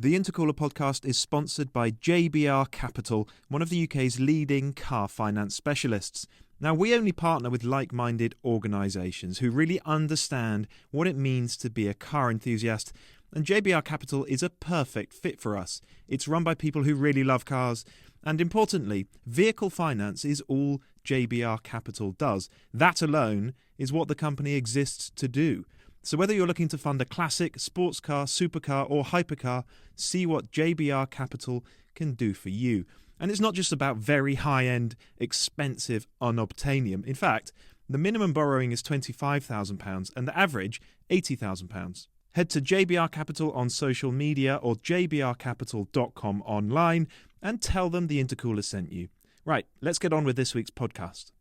The Intercooler Podcast is sponsored by JBR Capital, one of the UK's leading car finance specialists. Now, we only partner with like-minded organisations who really understand what it means to be a car enthusiast, and JBR Capital is a perfect fit for us. It's run by people who really love cars, and importantly, vehicle finance is all JBR Capital does. That alone is what the company exists to do. So whether you're looking to fund a classic, sports car, supercar or hypercar, see what JBR Capital can do for you. And it's not just about very high-end, expensive unobtainium. In fact, the minimum borrowing is £25,000 and the average £80,000. Head to JBR Capital on social media or jbrcapital.com online and tell them the Intercooler sent you. Right, let's get on with this week's podcast.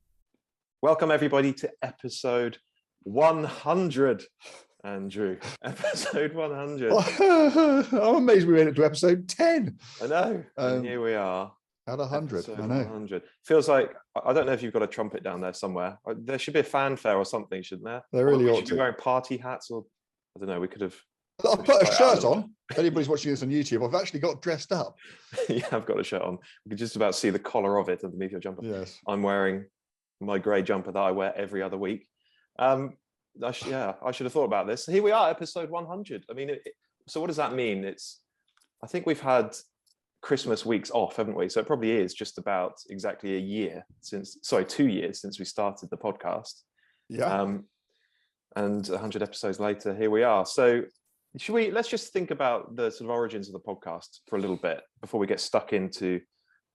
Welcome everybody to episode 100, Andrew. Episode 100. I'm amazed we made it to episode 10. I know. And here we are. At 100. I know. 100. Feels like, I don't know if you've got a trumpet down there somewhere. There should be a fanfare or something, shouldn't there? There really ought to. Be wearing party hats or, I don't know, we could have... I've put a shirt on. If anybody's watching this on YouTube, I've actually got dressed up. Yeah, I've got a shirt on. You can just about see the collar of it underneath your jumper. Yes. I'm wearing my grey jumper that I wear every other week. I should have thought about this. Here we are, episode 100. I mean, so what does that mean? I think we've had Christmas weeks off, haven't we? So it probably is just about exactly 2 years since we started the podcast. Yeah. And 100 episodes later, here we are. So let's just think about the sort of origins of the podcast for a little bit before we get stuck into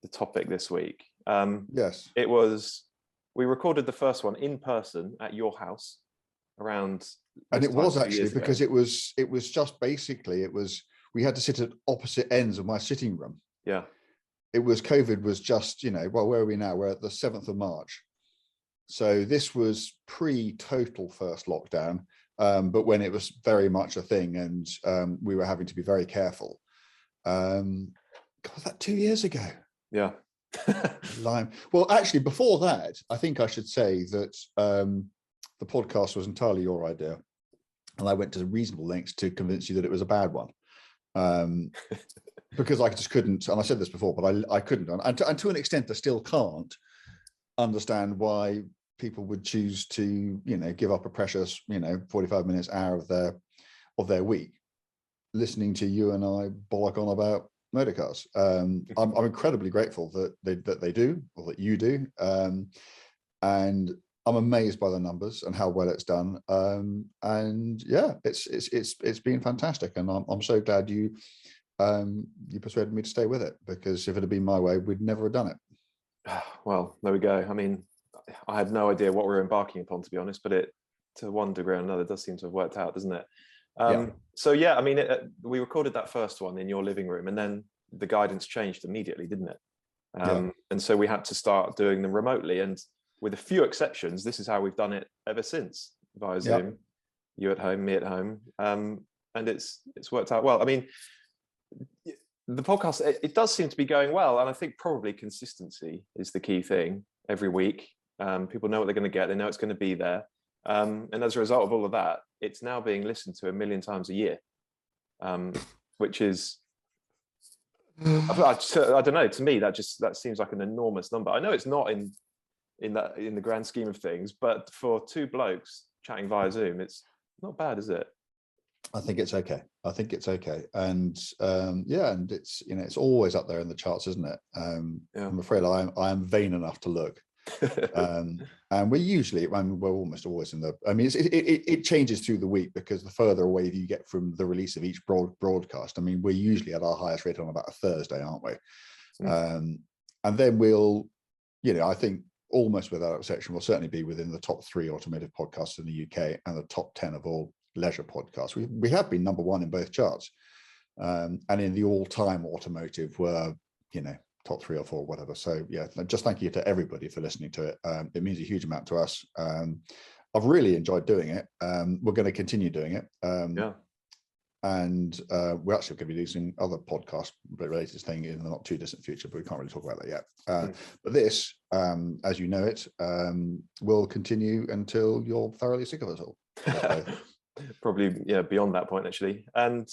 the topic this week. Yes. We recorded the first one in person at your house around. And it was actually because it was just basically, we had to sit at opposite ends of my sitting room. Yeah. COVID was just, well, where are we now? We're at the 7th of March. So this was pre-total first lockdown, but when it was very much a thing and we were having to be very careful. God, was that 2 years ago? Yeah. Well, actually, before that, I think I should say that the podcast was entirely your idea. And I went to reasonable lengths to convince you that it was a bad one. Because I just couldn't, and I said this before, but I couldn't. And to an extent, I still can't understand why people would choose to, give up a precious, 45 minutes, hour of their week, listening to you and I bollock on about motor cars. I'm incredibly grateful that they do, or that you do, and I'm amazed by the numbers and how well it's done. And yeah, it's been fantastic, and I'm so glad you persuaded me to stay with it, because if it had been my way, we'd never have done it. Well, there we go. I mean, I had no idea what we were embarking upon, to be honest, but it, to one degree or another, does seem to have worked out, doesn't it? So yeah, I mean, we recorded that first one in your living room, and then the guidance changed immediately, didn't it? And so we had to start doing them remotely, and with a few exceptions, this is how we've done it ever since, via Zoom. You at home, me at home, and it's worked out well. I mean, the podcast, it does seem to be going well, and I think probably consistency is the key thing. Every week, people know what they're going to get, they know it's going to be there, and as a result of all of that, it's now being listened to 1 million times a year, which is, I don't know, to me that seems like an enormous number. I know it's not in the grand scheme of things, but for two blokes chatting via Zoom, it's not bad, is it? I think it's okay. And and it's always up there in the charts, isn't it? I'm afraid I am vain enough to look. And we're almost always in the, it changes through the week, because the further away you get from the release of each broadcast, we're usually at our highest rate on about a Thursday, aren't we? And then we'll, I think almost without exception, we'll certainly be within the top 3 automotive podcasts in the UK and the top 10 of all leisure podcasts. We have been number 1 in both charts, and in the all-time automotive we're top 3 or 4, whatever. So yeah, just thank you to everybody for listening to it. It means a huge amount to us. I've really enjoyed doing it. We're going to continue doing it. And we're actually going to be using other podcast related thing in the not too distant future, but we can't really talk about that yet. But this, as you know it, will continue until you're thoroughly sick of us all. Probably, beyond that point, actually. And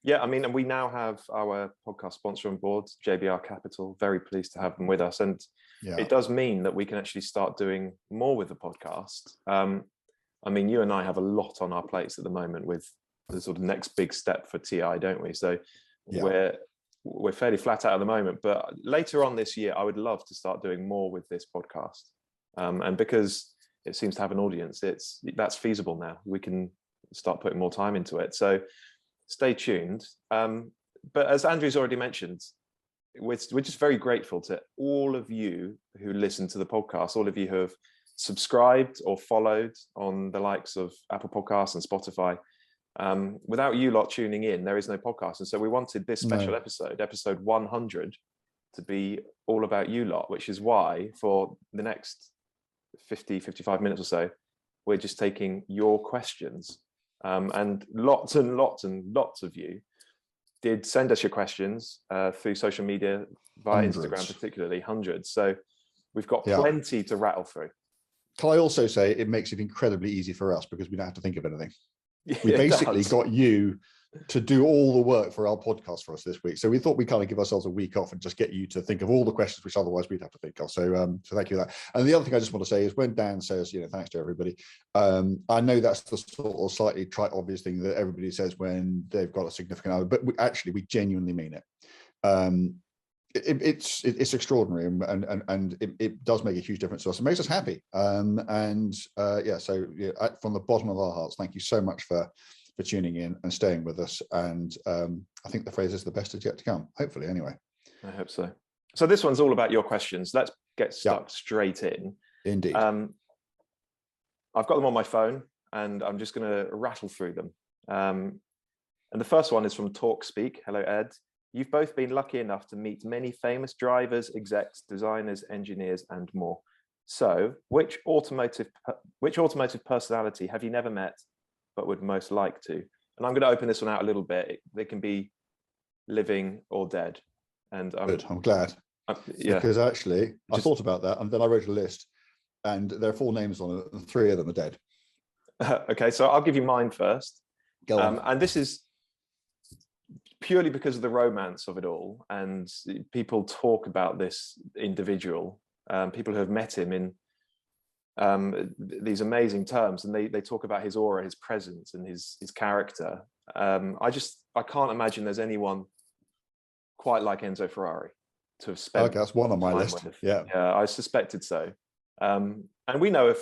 Yeah, I mean, and we now have our podcast sponsor on board, JBR Capital. Very pleased to have them with us. And it does mean that we can actually start doing more with the podcast. I mean, you and I have a lot on our plates at the moment with the sort of next big step for TI, don't we? So we're fairly flat out at the moment. But later on this year, I would love to start doing more with this podcast. And because it seems to have an audience, that's feasible now. We can start putting more time into it. So stay tuned. But as Andrew's already mentioned, we're just very grateful to all of you who listen to the podcast, all of you who have subscribed or followed on the likes of Apple Podcasts and Spotify. Without you lot tuning in, there is no podcast. And so we wanted this special episode 100, to be all about you lot, which is why for the next 55 minutes or so, we're just taking your questions. And lots and lots of you did send us your questions through social media, via Instagram particularly, hundreds. So we've got plenty to rattle through. Can I also say it makes it incredibly easy for us because we don't have to think of anything. We basically got you to do all the work for our podcast for us this week. So we thought we'd kind of give ourselves a week off and just get you to think of all the questions which otherwise we'd have to think of. So thank you for that. And the other thing I just want to say is when Dan says, thanks to everybody, I know that's the sort of slightly trite, obvious thing that everybody says when they've got a significant other, but we genuinely mean it. It's extraordinary, and it does make a huge difference to us. It makes us happy. So from the bottom of our hearts, thank you so much for tuning in and staying with us. And I think the phrase is the best is yet to come, hopefully, anyway. I hope so. So this one's all about your questions. Let's get stuck straight in. Indeed. I've got them on my phone and I'm just going to rattle through them. And the first one is from TalkSpeak. Hello, Ed. You've both been lucky enough to meet many famous drivers, execs, designers, engineers, and more. So which automotive personality have you never met but would most like to? And I'm going to open this one out a little bit. They can be living or dead. And I'm glad. Because actually, I thought about that, and then I wrote a list, and there are 4 names on it, and 3 of them are dead. Okay, so I'll give you mine first. Go on. And this is purely because of the romance of it all, and people talk about this individual, people who have met him in these amazing terms, and they talk about his aura, his presence, and his character. I can't imagine there's anyone quite like Enzo Ferrari to have spent. Okay, that's one on my list. Yeah, I suspected so. And we know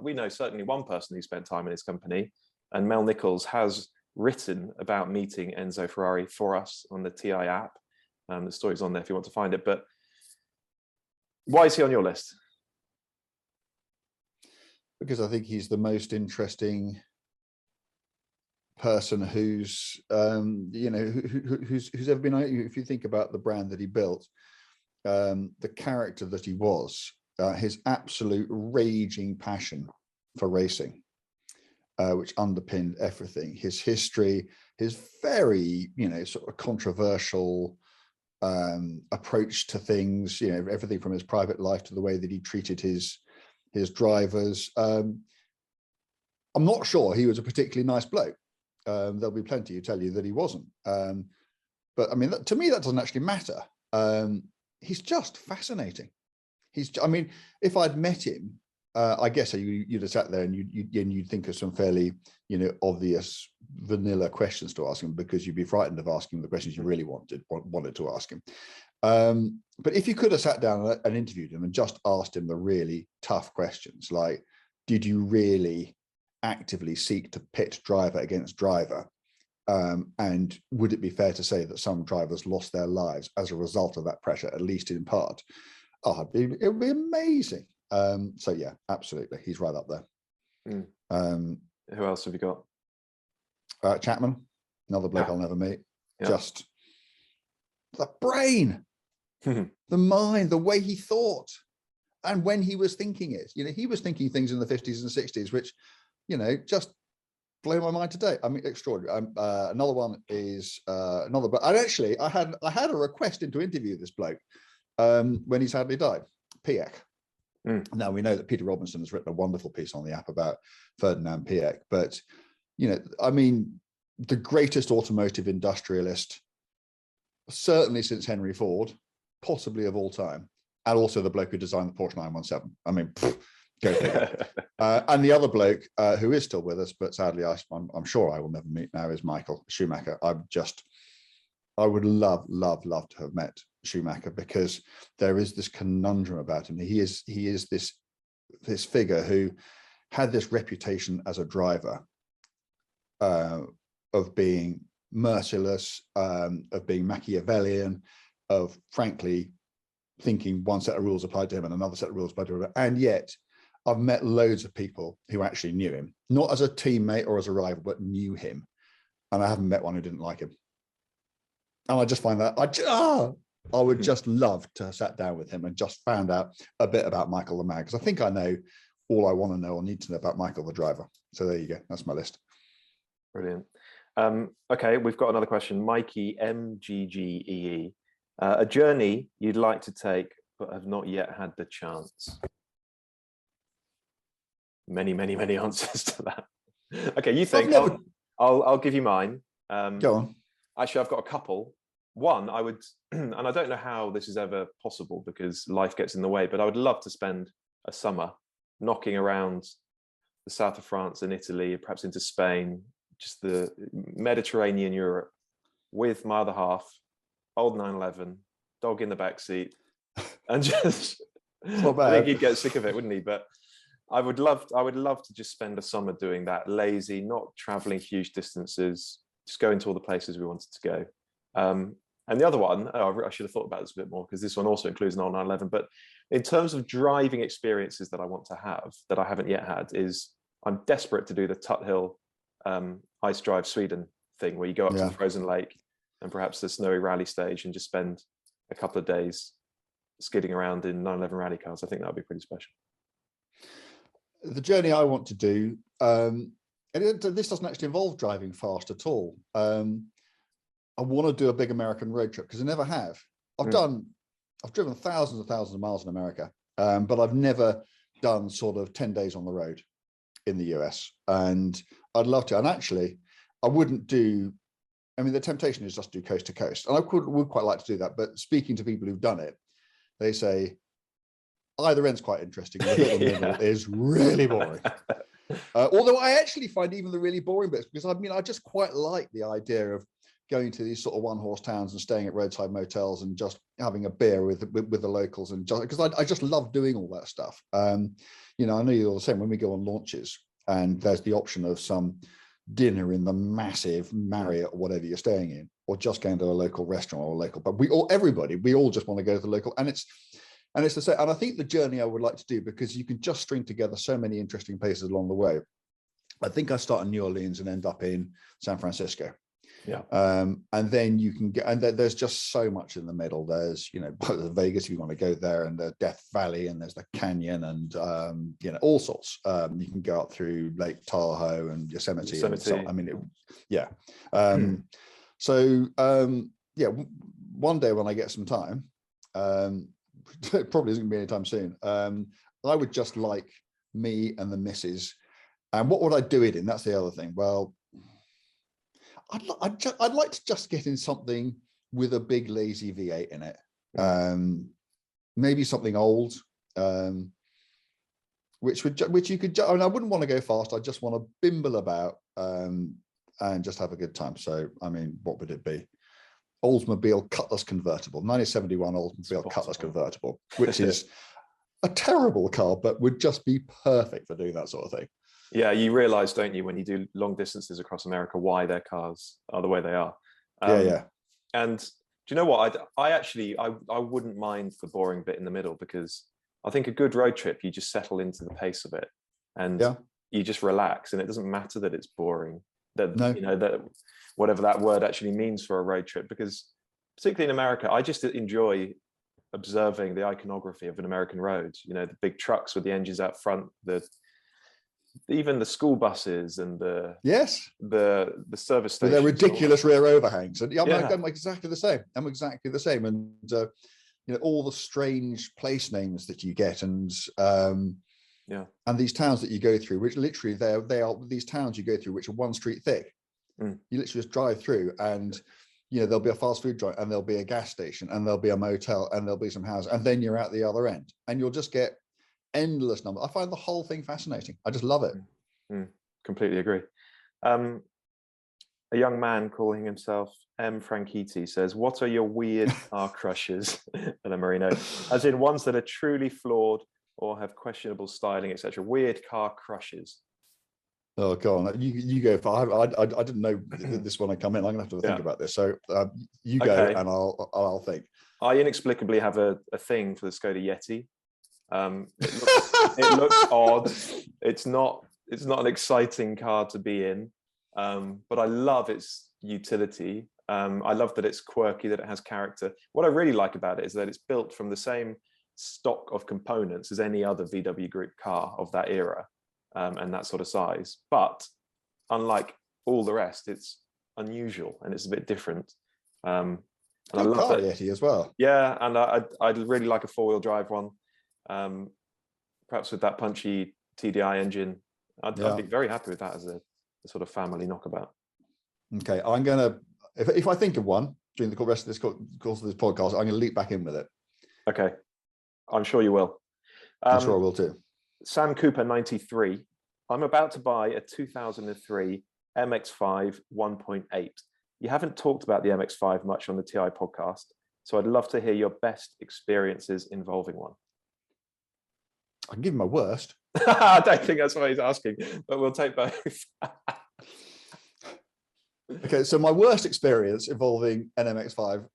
we know certainly one person who spent time in his company, and Mel Nichols has written about meeting Enzo Ferrari for us on the TI app. The story's on there if you want to find it. But why is he on your list? Because I think he's the most interesting person who's ever been. If you think about the brand that he built, the character that he was, his absolute raging passion for racing, which underpinned everything. His history, his very sort of controversial approach to things. Everything from his private life to the way that he treated his drivers. I'm not sure he was a particularly nice bloke. There'll be plenty who tell you that he wasn't. But I mean, to me, that doesn't actually matter. He's just fascinating. If I'd met him, I guess you'd have sat there and you'd think of some fairly, obvious vanilla questions to ask him, because you'd be frightened of asking him the questions you really wanted to ask him. But if you could have sat down and interviewed him and just asked him the really tough questions, like, did you really actively seek to pit driver against driver? And would it be fair to say that some drivers lost their lives as a result of that pressure, at least in part? It would be amazing. So yeah, absolutely, he's right up there. Who else have you got? Chapman, another bloke I'll never meet. Yeah. Just the brain, the mind, the way he thought, and when he was thinking it. He was thinking things in the 50s and 60s, which, just blow my mind today. I mean, extraordinary. Another one is another. But actually, I had a request in to interview this bloke when he sadly died, Piëch. Now we know that Peter Robinson has written a wonderful piece on the app about Ferdinand Piëch, but the greatest automotive industrialist, certainly since Henry Ford, possibly of all time, and also the bloke who designed the Porsche 917. I mean, go figure. And the other bloke who is still with us, but sadly I'm sure I will never meet now, is Michael Schumacher. I would love to have met Schumacher, because there is this conundrum about him. He is this figure who had this reputation as a driver of being merciless, of being Machiavellian, of frankly thinking one set of rules applied to him and another set of rules applied to him. And yet I've met loads of people who actually knew him, not as a teammate or as a rival, but knew him. And I haven't met one who didn't like him. And I just find that I would just love to have sat down with him and just found out a bit about Michael the man, because I think I know all I want to know or need to know about Michael the driver. So there you go. That's my list. Brilliant. Okay, we've got another question. Mikey MGGEE. A journey you'd like to take but have not yet had the chance. Many answers to that. Okay, you think? I'll give you mine. Go on. Actually, I've got a couple. One, I would, and I don't know how this is ever possible because life gets in the way, but I would love to spend a summer knocking around the south of France and Italy, perhaps into Spain, just the Mediterranean Europe, with my other half, old 911, dog in the back seat, and just I think he'd get sick of it, wouldn't he? But I would love to just spend a summer doing that, lazy, not traveling huge distances, just going to all the places we wanted to go. And the other one, I should have thought about this a bit more, because this one also includes an old 911. But in terms of driving experiences that I want to have that I haven't yet had, is I'm desperate to do the Tuthill Ice Drive Sweden thing, where you go up to the frozen lake and perhaps the snowy rally stage and just spend a couple of days skidding around in 911 rally cars. I think that would be pretty special. The journey I want to do, and this doesn't actually involve driving fast at all. I want to do a big American road trip, because I never have. I've driven thousands and thousands of miles in America, but I've never done sort of 10 days on the road in the US, and I'd love to. And actually, I wouldn't do, I mean, the temptation is just do coast to coast, and I would quite like to do that. But speaking to people who've done it, they say either end's quite interesting, and the bit in the middle is really boring. Although I actually find even the really boring bits, because I just quite like the idea of going to these sort of one-horse towns and staying at roadside motels and just having a beer with the locals, and just because I just love doing all that stuff. I know you're the same when we go on launches and there's the option of some dinner in the massive Marriott or whatever you're staying in, or just going to a local restaurant or a local pub. We all just want to go to the local, and it's the same. And I think the journey I would like to do, because you can just string together so many interesting places along the way. I think I start in New Orleans and end up in San Francisco. Yeah. And then you can get, and there's just so much in the middle. There's, Vegas, if you want to go there, and the Death Valley, and there's the canyon, and all sorts. You can go up through Lake Tahoe and Yosemite. And so, one day when I get some time, it probably isn't going to be anytime soon. I would just like me and the missus. And what would I do it in? That's the other thing. Well, I'd like to just get in something with a big lazy V8 in it, maybe something old, which you could. I wouldn't want to go fast. I just want to bimble about and just have a good time. So, what would it be? Oldsmobile Cutlass convertible, 1971 Oldsmobile Cutlass convertible, which is a terrible car, but would just be perfect for doing that sort of thing. Yeah, you realize, don't you, when you do long distances across America, why their cars are the way they are. And do you know what? I wouldn't mind the boring bit in the middle, because I think a good road trip, you just settle into the pace of it, and you just relax, and it doesn't matter that it's boring. That whatever that word actually means for a road trip, because particularly in America, I just enjoy observing the iconography of an American road. The big trucks with the engines out front, even the school buses and the service stations, with their ridiculous rear overhangs, and I'm exactly the same. And all the strange place names that you get, and these towns that you go through, which literally they are these towns you go through which are one street thick. You literally just drive through, and there'll be a fast food joint, and there'll be a gas station, and there'll be a motel, and there'll be some houses, and then you're out the other end, and you'll just get endless numbers. I find the whole thing fascinating. I just love it. Completely agree. A young man calling himself M. Franchitti says, what are your weird car crushes, Ella Marino? As in ones that are truly flawed or have questionable styling, etc. Weird car crushes. Oh, go on. You go. I didn't know this when I come in. I'm going to have to think about this. So you go, and I'll think. I inexplicably have a thing for the Skoda Yeti. It looks odd. It's not an exciting car to be in. But I love its utility. I love that it's quirky, that it has character. What I really like about it is that it's built from the same stock of components as any other VW Group car of that era and that sort of size. But unlike all the rest, it's unusual and it's a bit different. And I love that Yeti as well. Yeah, and I'd really like a four-wheel drive one, perhaps with that punchy TDI engine. I'd be very happy with that as a sort of family knockabout. Okay, I'm gonna, if I think of one during the rest of this course of this podcast, I'm gonna leap back in with it. Okay, I'm sure you will. I'm sure I will too. Sam Cooper 93. I'm about to buy a 2003 MX-5 1.8. You haven't talked about the MX-5 much on the TI podcast, so I'd love to hear your best experiences involving one. I can give him my worst. I don't think that's what he's asking, but we'll take both. Okay, so my worst experience involving an MX-5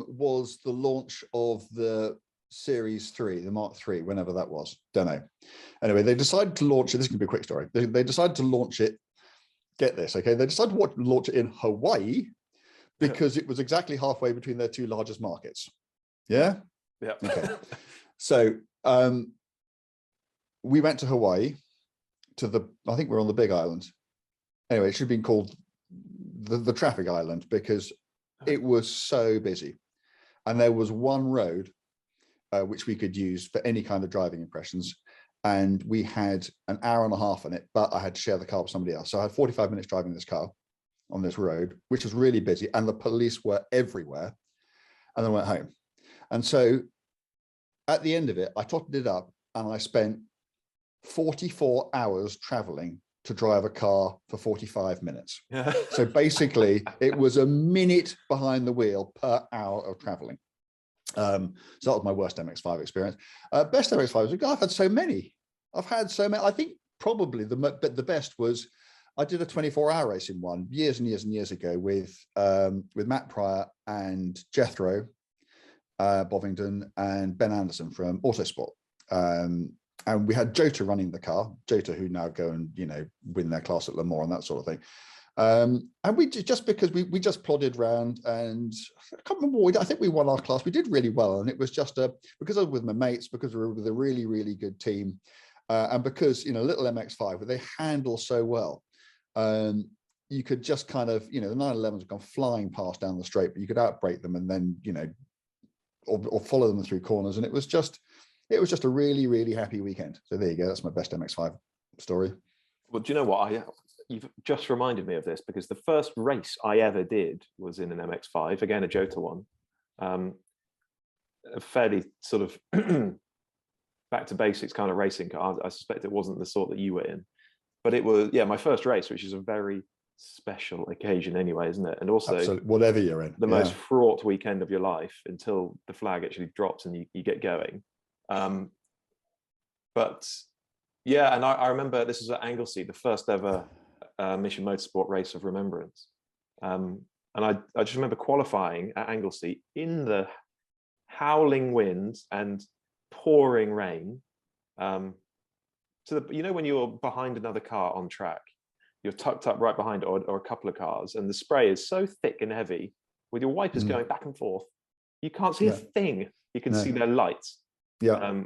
was the launch of the Series 3, the Mark III, whenever that was. Don't know. Anyway, they decided to launch it. This is going to be a quick story. They decided to launch it. Get this, okay? They decided to launch it in Hawaii because it was exactly halfway between their two largest markets. Yeah? Yeah. Okay. So we went to Hawaii I think we're on the Big Island. Anyway, it should have been called the traffic island because it was so busy. And there was one road which we could use for any kind of driving impressions. And we had an hour and a half on it, but I had to share the car with somebody else. So I had 45 minutes driving this car on this road, which was really busy. And the police were everywhere. And then I went home. And so at the end of it, I totted it up and I spent 44 hours traveling to drive a car for 45 minutes. Yeah. So basically it was a minute behind the wheel per hour of traveling. So that was my worst MX-5 experience. Best MX-5 was, I've had so many. I think probably the best was I did a 24-hour race in one years and years and years ago with Matt Pryor and Jethro Bovingdon and Ben Anderson from Autosport. And we had Jota running the car, Jota who now go and, win their class at Le Mans and that sort of thing. And we just because we just plodded around, and I can't remember, I think we won our class. We did really well. And it was just because I was with my mates, because we were with a really, really good team. And because, little MX-5, where they handle so well, you could just kind of, the 911s have gone flying past down the straight, but you could outbrake them and then, or follow them through corners. And it was just a really, really happy weekend. So there you go. That's my best MX-5 story. Well, do you know what? You've just reminded me of this, because the first race I ever did was in an MX-5, again, a Jota one. A fairly sort of back to basics kind of racing car. I suspect it wasn't the sort that you were in, but it was, my first race, which is a very special occasion anyway, isn't it? And also absolutely, whatever you're in, the most fraught weekend of your life until the flag actually drops and you get going. But yeah, and I remember this was at Anglesey, the first ever Mission Motorsport race of remembrance. And I just remember qualifying at Anglesey in the howling winds and pouring rain. So when you're behind another car on track, you're tucked up right behind it, or a couple of cars, and the spray is so thick and heavy with your wipers going back and forth, you can't see a thing. You can see their lights. Yeah.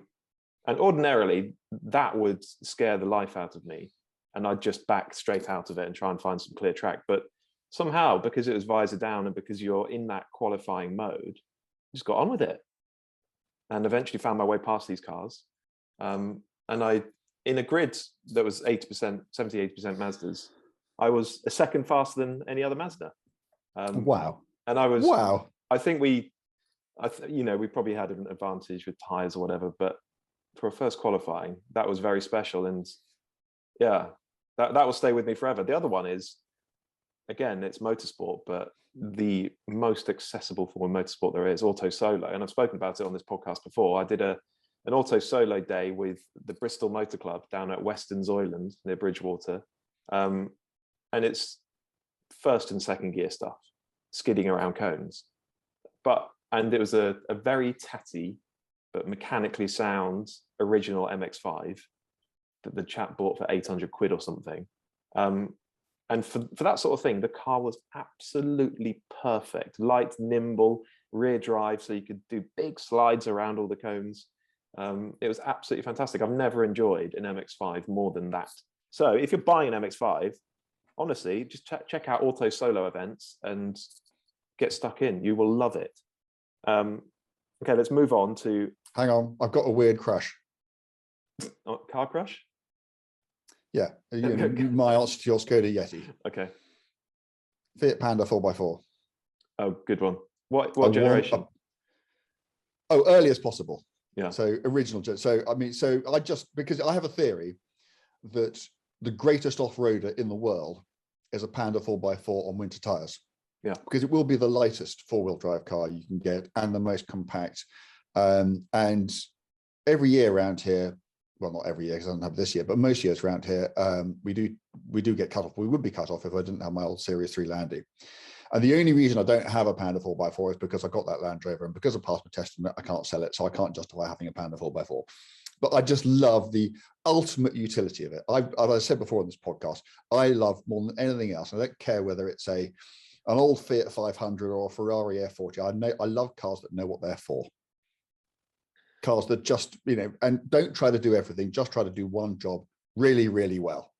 And ordinarily that would scare the life out of me, and I'd just back straight out of it and try and find some clear track. But somehow, because it was visor down and because you're in that qualifying mode, just got on with it, and eventually found my way past these cars. And I, in a grid that was 70-80% Mazdas, I was a second faster than any other Mazda. Wow. And I was, wow. I think we probably had an advantage with tires or whatever, but for a first qualifying, that was very special. And yeah, that will stay with me forever. The other one is, again, it's motorsport, but the most accessible form of motorsport there is, auto solo. And I've spoken about it on this podcast before. I did an auto solo day with the Bristol Motor Club down at Weston Zoyland near Bridgewater. And it's first and second gear stuff, skidding around cones. And it was a very tatty, but mechanically sound original MX-5 that the chap bought for 800 quid or something. And for that sort of thing, the car was absolutely perfect. Light, nimble, rear drive, so you could do big slides around all the cones. It was absolutely fantastic. I've never enjoyed an MX-5 more than that. So if you're buying an MX-5, honestly, just check out auto solo events and get stuck in. You will love it. Okay, let's move on to... Hang on, I've got a weird crush. Car crush? Yeah, my answer to your Skoda Yeti. Okay. Fiat Panda 4x4. Oh, good one. What generation? Early as possible. Yeah. So original. So because I have a theory that the greatest off-roader in the world is a Panda 4x4 on winter tires. Yeah. Because it will be the lightest four-wheel drive car you can get and the most compact. And every year around here, well, not every year because I don't have this year, but most years around here, we do get cut off. We would be cut off if I didn't have my old Series 3 Landy. And the only reason I don't have a Panda 4x4 is because I got that Land Rover, and because I passed my test and I can't sell it, so I can't justify having a Panda 4x4. But I just love the ultimate utility of it. As I said before on this podcast, I love more than anything else. I don't care whether it's an old Fiat 500 or a Ferrari F40. I love cars that know what they're for. Cars that just, and don't try to do everything, just try to do one job really, really well.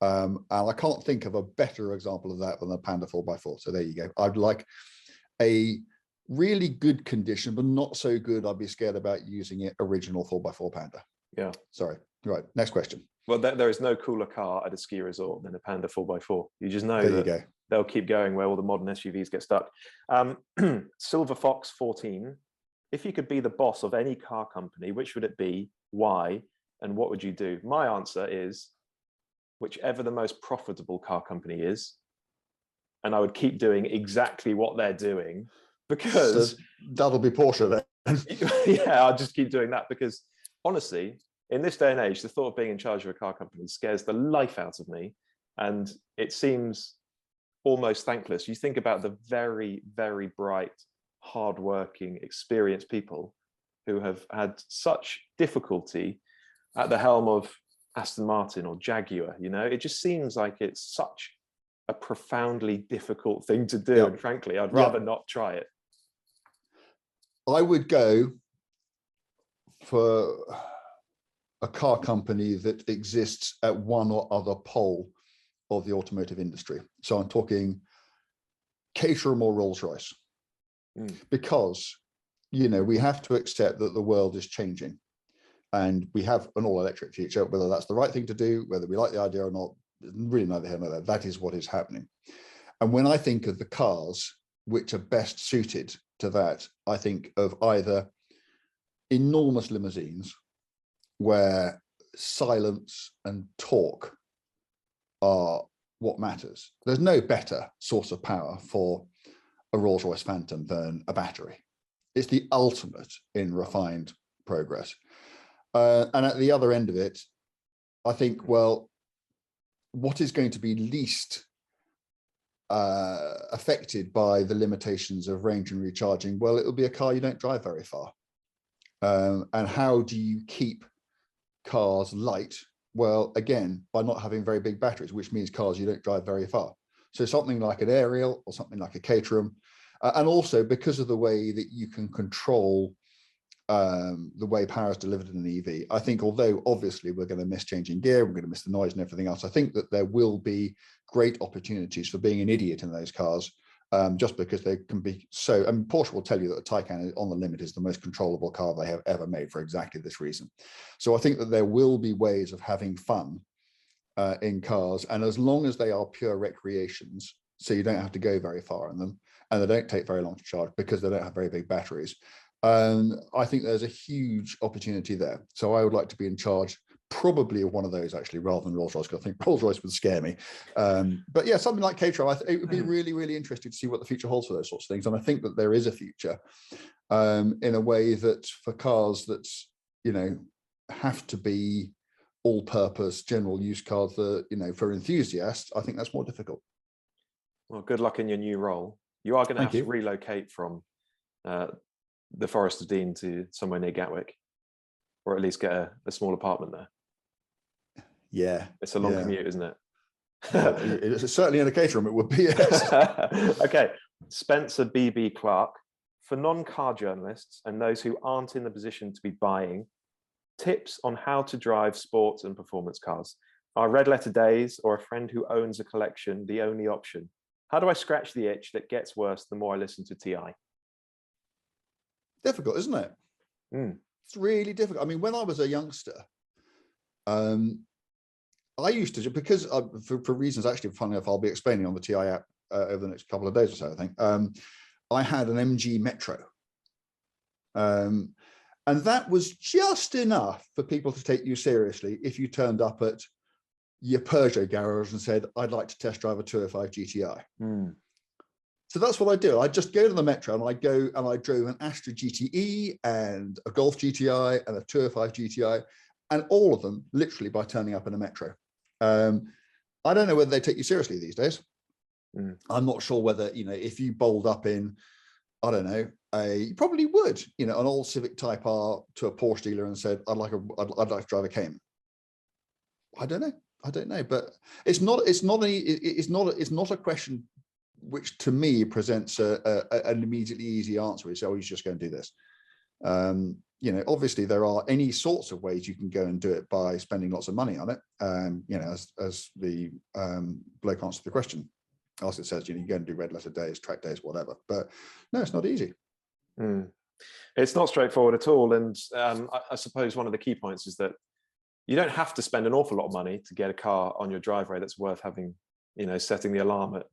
And I can't think of a better example of that than the Panda 4x4. So there you go. I'd like a really good condition, but not so good I'd be scared about using it original 4x4 Panda. Yeah. Sorry. Right. Next question. Well, there is no cooler car at a ski resort than a Panda 4x4 You just know they'll keep going where all the modern SUVs get stuck. Silver Fox 14. If you could be the boss of any car company, which would it be? Why? And what would you do? My answer is whichever the most profitable car company is. And I would keep doing exactly what they're doing, because... So that'll be Porsche then. Yeah, I'll just keep doing that, because honestly, in this day and age, the thought of being in charge of a car company scares the life out of me. And it seems almost thankless. You think about the very, very bright, hardworking, experienced people who have had such difficulty at the helm of Aston Martin or Jaguar. It just seems like it's such a profoundly difficult thing to do. Yeah. And frankly, I'd rather not try it. I would go for a car company that exists at one or other pole of the automotive industry. So I'm talking Caterham or Rolls-Royce. Because, we have to accept that the world is changing and we have an all-electric future. Whether that's the right thing to do, whether we like the idea or not, really neither here nor there. That is what is happening. And when I think of the cars which are best suited to that, I think of either enormous limousines where silence and torque are what matters. There's no better source of power for a Rolls-Royce Phantom than a battery. It's the ultimate in refined progress. And at the other end of it, I think, well, what is going to be least affected by the limitations of range and recharging? Well, it'll be a car you don't drive very far. And how do you keep cars light? Well, again, by not having very big batteries, which means cars you don't drive very far. So something like an Ariel or something like a Caterham, and also because of the way that you can control the way power is delivered in an EV, I think although obviously we're going to miss changing gear, we're going to miss the noise and everything else, I think that there will be great opportunities for being an idiot in those cars, just because they can be so. And Porsche will tell you that the Taycan on the limit is the most controllable car they have ever made for exactly this reason. So I think that there will be ways of having fun in cars, and as long as they are pure recreations, so you don't have to go very far in them, and they don't take very long to charge because they don't have very big batteries, I think there's a huge opportunity there. So I would like to be in charge probably of one of those, actually, rather than Rolls-Royce, because I think Rolls-Royce would scare me. But yeah, something like Caterham, it would be really, really interesting to see what the future holds for those sorts of things. And I think that there is a future in a way that for cars that, you know, have to be all-purpose general use cars that, you know, for enthusiasts, I think that's more difficult. Well, good luck in your new role. You are going to have to relocate from the Forest of Dean to somewhere near Gatwick, or at least get a small apartment there. Yeah, it's a long commute, isn't it? It's certainly in a Caterham, it would be. Yes. Okay, Spencer BB Clark. For non-car journalists and those who aren't in the position to be buying, tips on how to drive sports and performance cars. Are red letter days or a friend who owns a collection the only option? How do I scratch the itch that gets worse the more I listen to TI? Difficult, isn't it? It's really difficult. I mean, when I was a youngster, I used to, because for reasons actually, funny enough, I'll be explaining on the TI app over the next couple of days or so, I think. I had an MG Metro. And that was just enough for people to take you seriously if you turned up at your Peugeot garage and said, I'd like to test drive a 205 GTI. So that's what I do. I just go to the Metro and I drove an Astra GTE and a Golf GTI and a 205 GTI, and all of them literally by turning up in a Metro. I don't know whether they take you seriously these days. I'm not sure whether, you know, if you bowled up in, I don't know, you probably would, you know, an old Civic Type R to a Porsche dealer and said, I'd like to drive a Cayman. I don't know, but it's not a question which to me presents an immediately easy answer. Is, oh, you just go and do this. You know, obviously there are any sorts of ways you can go and do it by spending lots of money on it. You know, as the bloke answered the question, as it says, you know, you go and do red letter days, track days, whatever. But no, it's not easy. It's not straightforward at all. And I suppose one of the key points is that you don't have to spend an awful lot of money to get a car on your driveway that's worth having, you know, setting the alarm at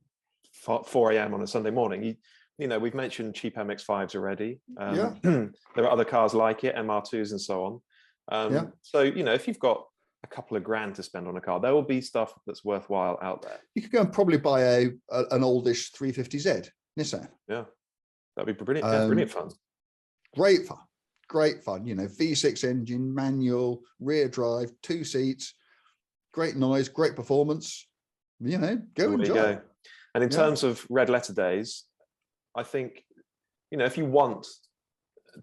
4 a.m. on a Sunday morning. You know, we've mentioned cheap MX-5s already. There are other cars like it, MR2s and so on. So, you know, if you've got a couple of grand to spend on a car, there will be stuff that's worthwhile out there. You could go and probably buy an oldish 350Z Nissan. Yeah, that'd be brilliant. Yeah, brilliant fun. Great fun. You know, V6 engine, manual, rear drive, 2 seats, great noise, great performance. You know, go enjoy. And in terms of red letter days, I think, you know, if you want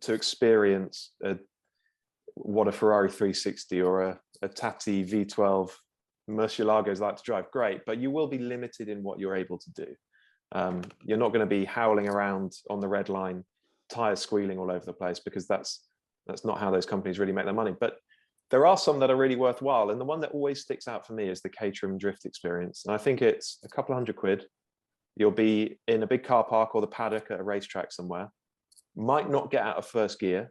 to experience what a Ferrari 360 or a Tati V12 Murcielagos like to drive, great, but you will be limited in what you're able to do. You're not going to be howling around on the red line, tires squealing all over the place, because that's not how those companies really make their money. But there are some that are really worthwhile, and the one that always sticks out for me is the Caterham Drift experience. And I think it's a couple of £100. You'll be in a big car park or the paddock at a racetrack somewhere. Might not get out of first gear,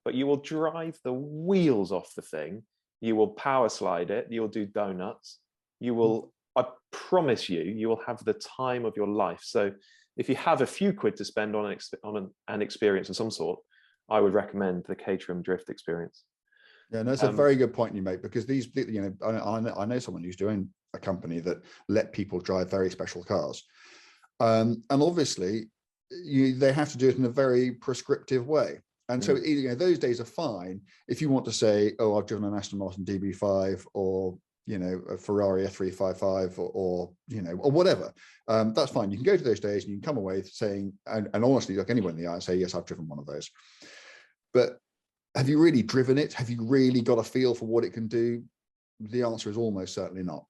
but you will drive the wheels off the thing. You will power slide it. You'll do donuts. You will, I promise you will have the time of your life. So if you have a few quid to spend on an experience of some sort, I would recommend the Caterham Drift experience. Yeah, no, it's a very good point you make, because these, you know, I know someone who's doing a company that let people drive very special cars. And obviously they have to do it in a very prescriptive way. And so, you know, those days are fine. If you want to say, oh, I've driven an Aston Martin DB5 or, you know, a Ferrari F355 or you know, or whatever, that's fine. You can go to those days and you can come away saying, and honestly, look anyone in the eye and say, yes, I've driven one of those. But have you really driven it? Have you really got a feel for what it can do? The answer is almost certainly not,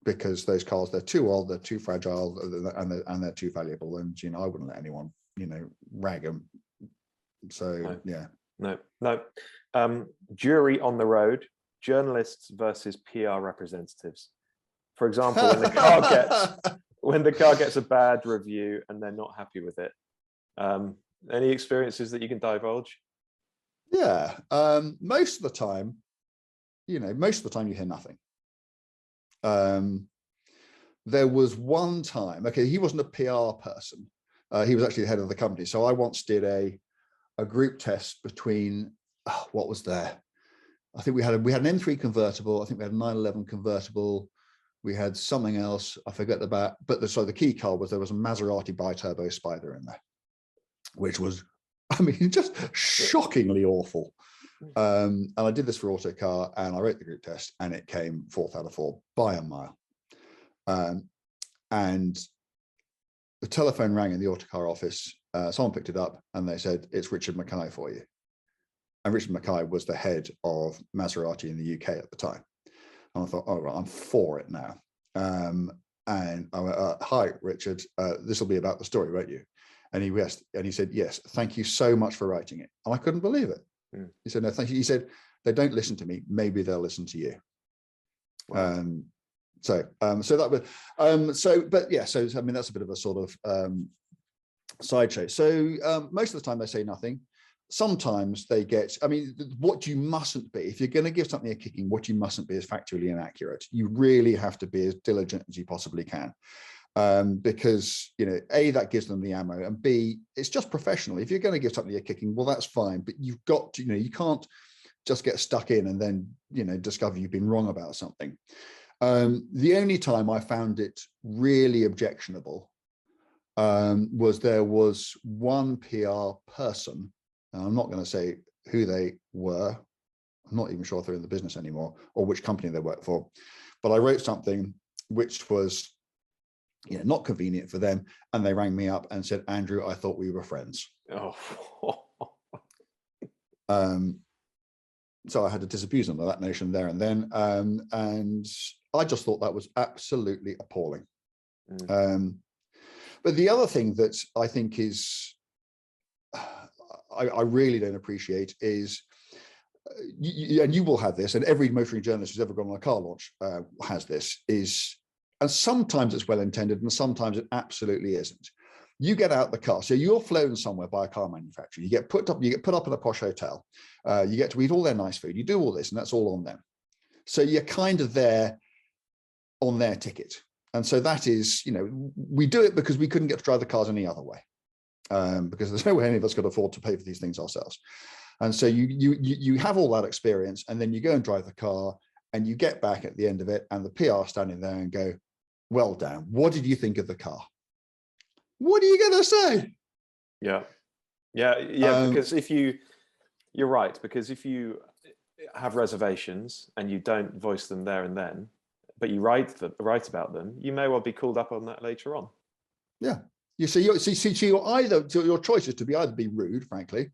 because those cars, they're too old, they're too fragile, and they're too valuable. And, you know, I wouldn't let anyone, you know, rag them. So, No. Jury on the road, journalists versus PR representatives. For example, when the car gets a bad review and they're not happy with it. Any experiences that you can divulge? Yeah, most of the time you hear nothing. There was one time, okay, he wasn't a PR person. He was actually the head of the company. So I once did a group test between, what was there? I think we had an M3 convertible. I think we had a 911 convertible. We had something else I forget about, but the key car was there was a Maserati bi-turbo Spider in there, which was, I mean, just shockingly awful. And I did this for Autocar, and I wrote the group test, and it came 4th out of 4 by a mile. And the telephone rang in the Autocar office. Someone picked it up, and they said, "It's Richard Mackay for you." And Richard Mackay was the head of Maserati in the UK at the time. And I thought, oh, right, I'm for it now. And I went, "Hi, Richard, this will be about the story, won't you?" And he said, "Yes, thank you so much for writing it." And I couldn't believe it. He said, "No, thank you." He said, "They don't listen to me. Maybe they'll listen to you." Wow. So that was, but yeah, so I mean, that's a bit of a sort of sideshow. So most of the time they say nothing. Sometimes they get, I mean, what you mustn't be, if you're going to give something a kicking, what you mustn't be is factually inaccurate. You really have to be as diligent as you possibly can. Because, you know, A, that gives them the ammo, and B, it's just professional. If you're going to give something a kicking, well, that's fine, but you've got to, you know, you can't just get stuck in and then, you know, discover you've been wrong about something. The only time I found it really objectionable was there was one PR person, and I'm not going to say who they were. I'm not even sure if they're in the business anymore or which company they work for, but I wrote something which was, you know, not convenient for them, and they rang me up and said, "Andrew, I thought we were friends." Oh. So I had to disabuse them of that notion there and then, and I just thought that was absolutely appalling. But the other thing that I think is, I really don't appreciate is, and you will have this, and every motoring journalist who's ever gone on a car launch has this, is, and sometimes it's well-intended and sometimes it absolutely isn't. You get out the car, so you're flown somewhere by a car manufacturer, you get put up in a posh hotel, you get to eat all their nice food, you do all this, and that's all on them. So you're kind of there on their ticket. And so that is, you know, we do it because we couldn't get to drive the cars any other way, because there's no way any of us could afford to pay for these things ourselves. And so you have all that experience, and then you go and drive the car, and you get back at the end of it, and the PR standing there and go, "Well done. What did you think of the car?" What are you going to say? Yeah. Because you're right, because if you have reservations and you don't voice them there and then, but you write about them, you may well be called up on that later on. Yeah. You see, your choice is to either be rude, frankly,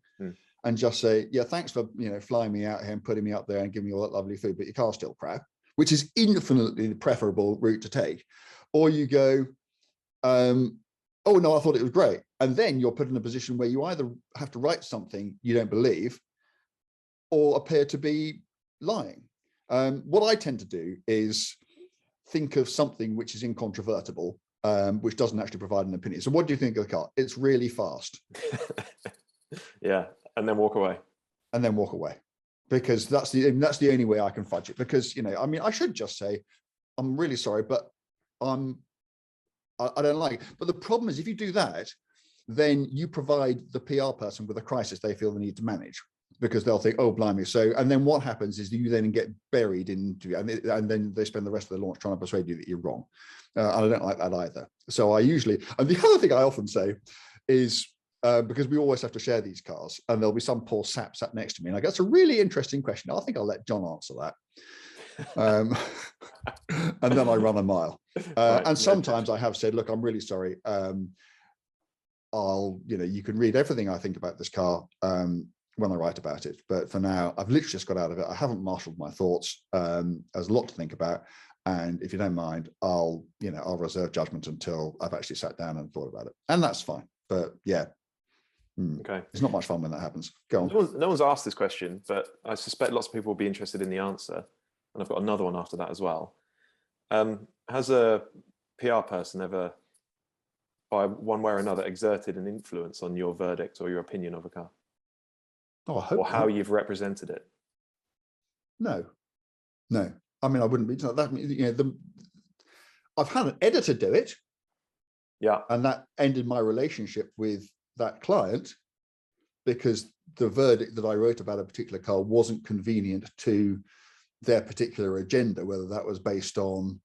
and just say, "Yeah, thanks for, you know, flying me out here and putting me up there and giving me all that lovely food, but your car's still crap," which is infinitely the preferable route to take. Or you go, "Oh no, I thought it was great," and then you're put in a position where you either have to write something you don't believe, or appear to be lying. What I tend to do is think of something which is incontrovertible, which doesn't actually provide an opinion. So what do you think of the car? It's really fast. Yeah, and then walk away. And then walk away, because that's the only way I can fudge it. Because, you know, I mean, I should just say, "I'm really sorry, but I don't like it." But the problem is, if you do that, then you provide the PR person with a crisis they feel they need to manage, because they'll think, "Oh, blimey." So, and then what happens is you then get buried into, and then they spend the rest of the launch trying to persuade you that you're wrong. And I don't like that either. So I usually, and the other thing I often say is, because we always have to share these cars, and there'll be some poor sap sat next to me, and I go, "It's a really interesting question. I think I'll let John answer that." And then I run a mile. Right, and sometimes I have said, "Look, I'm really sorry. You can read everything I think about this car when I write about it. But for now, I've literally just got out of it. I haven't marshaled my thoughts. There's a lot to think about. And if you don't mind, I'll reserve judgment until I've actually sat down and thought about it." And that's fine. But yeah. Okay. It's not much fun when that happens. Go on. No one's asked this question, but I suspect lots of people will be interested in the answer. And I've got another one after that as well. Has a PR person ever, by one way or another, exerted an influence on your verdict or your opinion of a car? Oh, I hope or how you've represented it? No. I mean, I wouldn't be that. I've had an editor do it. Yeah. And that ended my relationship with that client because the verdict that I wrote about a particular car wasn't convenient to their particular agenda, whether that was based on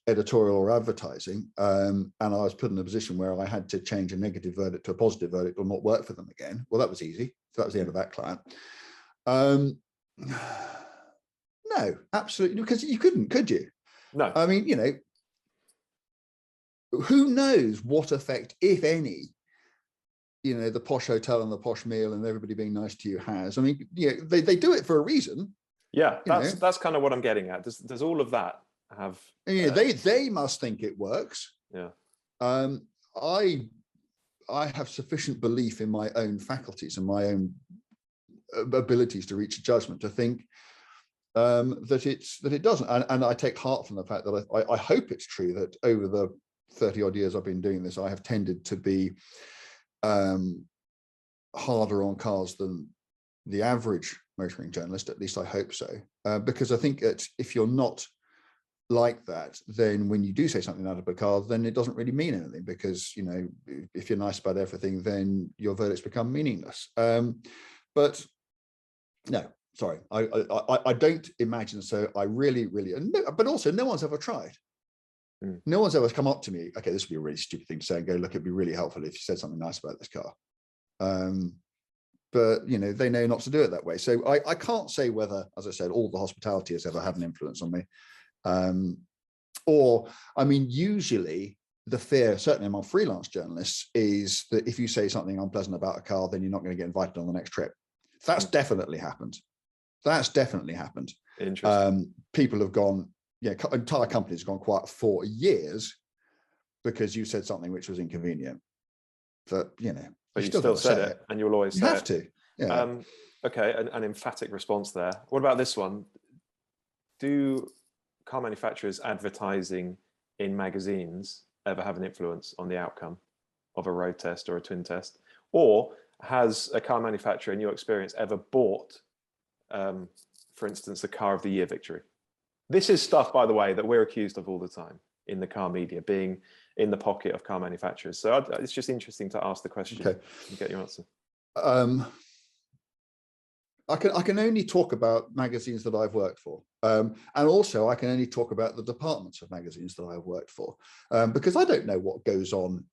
editorial or advertising. And I was put in a position where I had to change a negative verdict to a positive verdict or not work for them again. Well, that was easy. So that was the end of that client. No, absolutely. Because you couldn't, could you? No. I mean, who knows what effect, if any, the posh hotel and the posh meal and everybody being nice to you has. I mean, they do it for a reason. Yeah, that's kind of what I'm getting at. Does all of that have? They must think it works. Yeah. I have sufficient belief in my own faculties and my own abilities to reach a judgment to think that it doesn't. And I take heart from the fact that I hope it's true that over the 30 odd years I've been doing this, I have tended to be harder on cars than the average motoring journalist. At least I hope so, because I think that if you're not like that, then when you do say something out of a car, then it doesn't really mean anything, because if you're nice about everything, then your verdicts become meaningless. But no, sorry, I don't imagine so. I really, but also no one's ever tried. No one's ever come up to me, okay, this would be a really stupid thing to say, and go, look, it'd be really helpful if you said something nice about this car. But they know not to do it that way. So I can't say whether, as I said, all the hospitality has ever had an influence on me. Or, I mean, usually the fear, certainly among freelance journalists, is that if you say something unpleasant about a car, then you're not going to get invited on the next trip. That's definitely happened. Interesting. People have gone, entire companies have gone quiet for years because you said something which was inconvenient. But but you still said it, and you'll always say you have to. Yeah. Okay, an emphatic response there. What about this one? Do car manufacturers advertising in magazines ever have an influence on the outcome of a road test or a twin test? Or has a car manufacturer, in your experience, ever bought, for instance, the Car of the Year victory? This is stuff, by the way, that we're accused of all the time in the car media, being in the pocket of car manufacturers. So it's just interesting to ask the question and get your answer. I can only talk about magazines that I've worked for. And also I can only talk about the departments of magazines that I've worked for, because I don't know what goes on,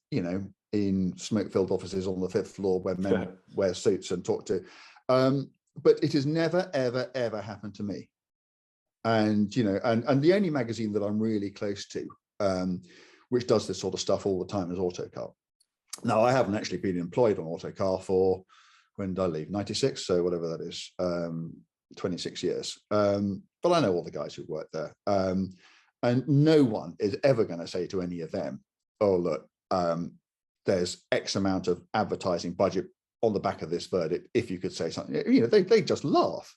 in smoke-filled offices on the 5th floor where men wear suits and talk to. But it has never, ever, ever happened to me. And, and the only magazine that I'm really close to, which does this sort of stuff all the time, is Autocar. Now, I haven't actually been employed on Autocar for, when did I leave? 96, so whatever that is, 26 years. But I know all the guys who work there. And no one is ever going to say to any of them, oh, look, there's X amount of advertising budget on the back of this verdict, if you could say something. They just laugh.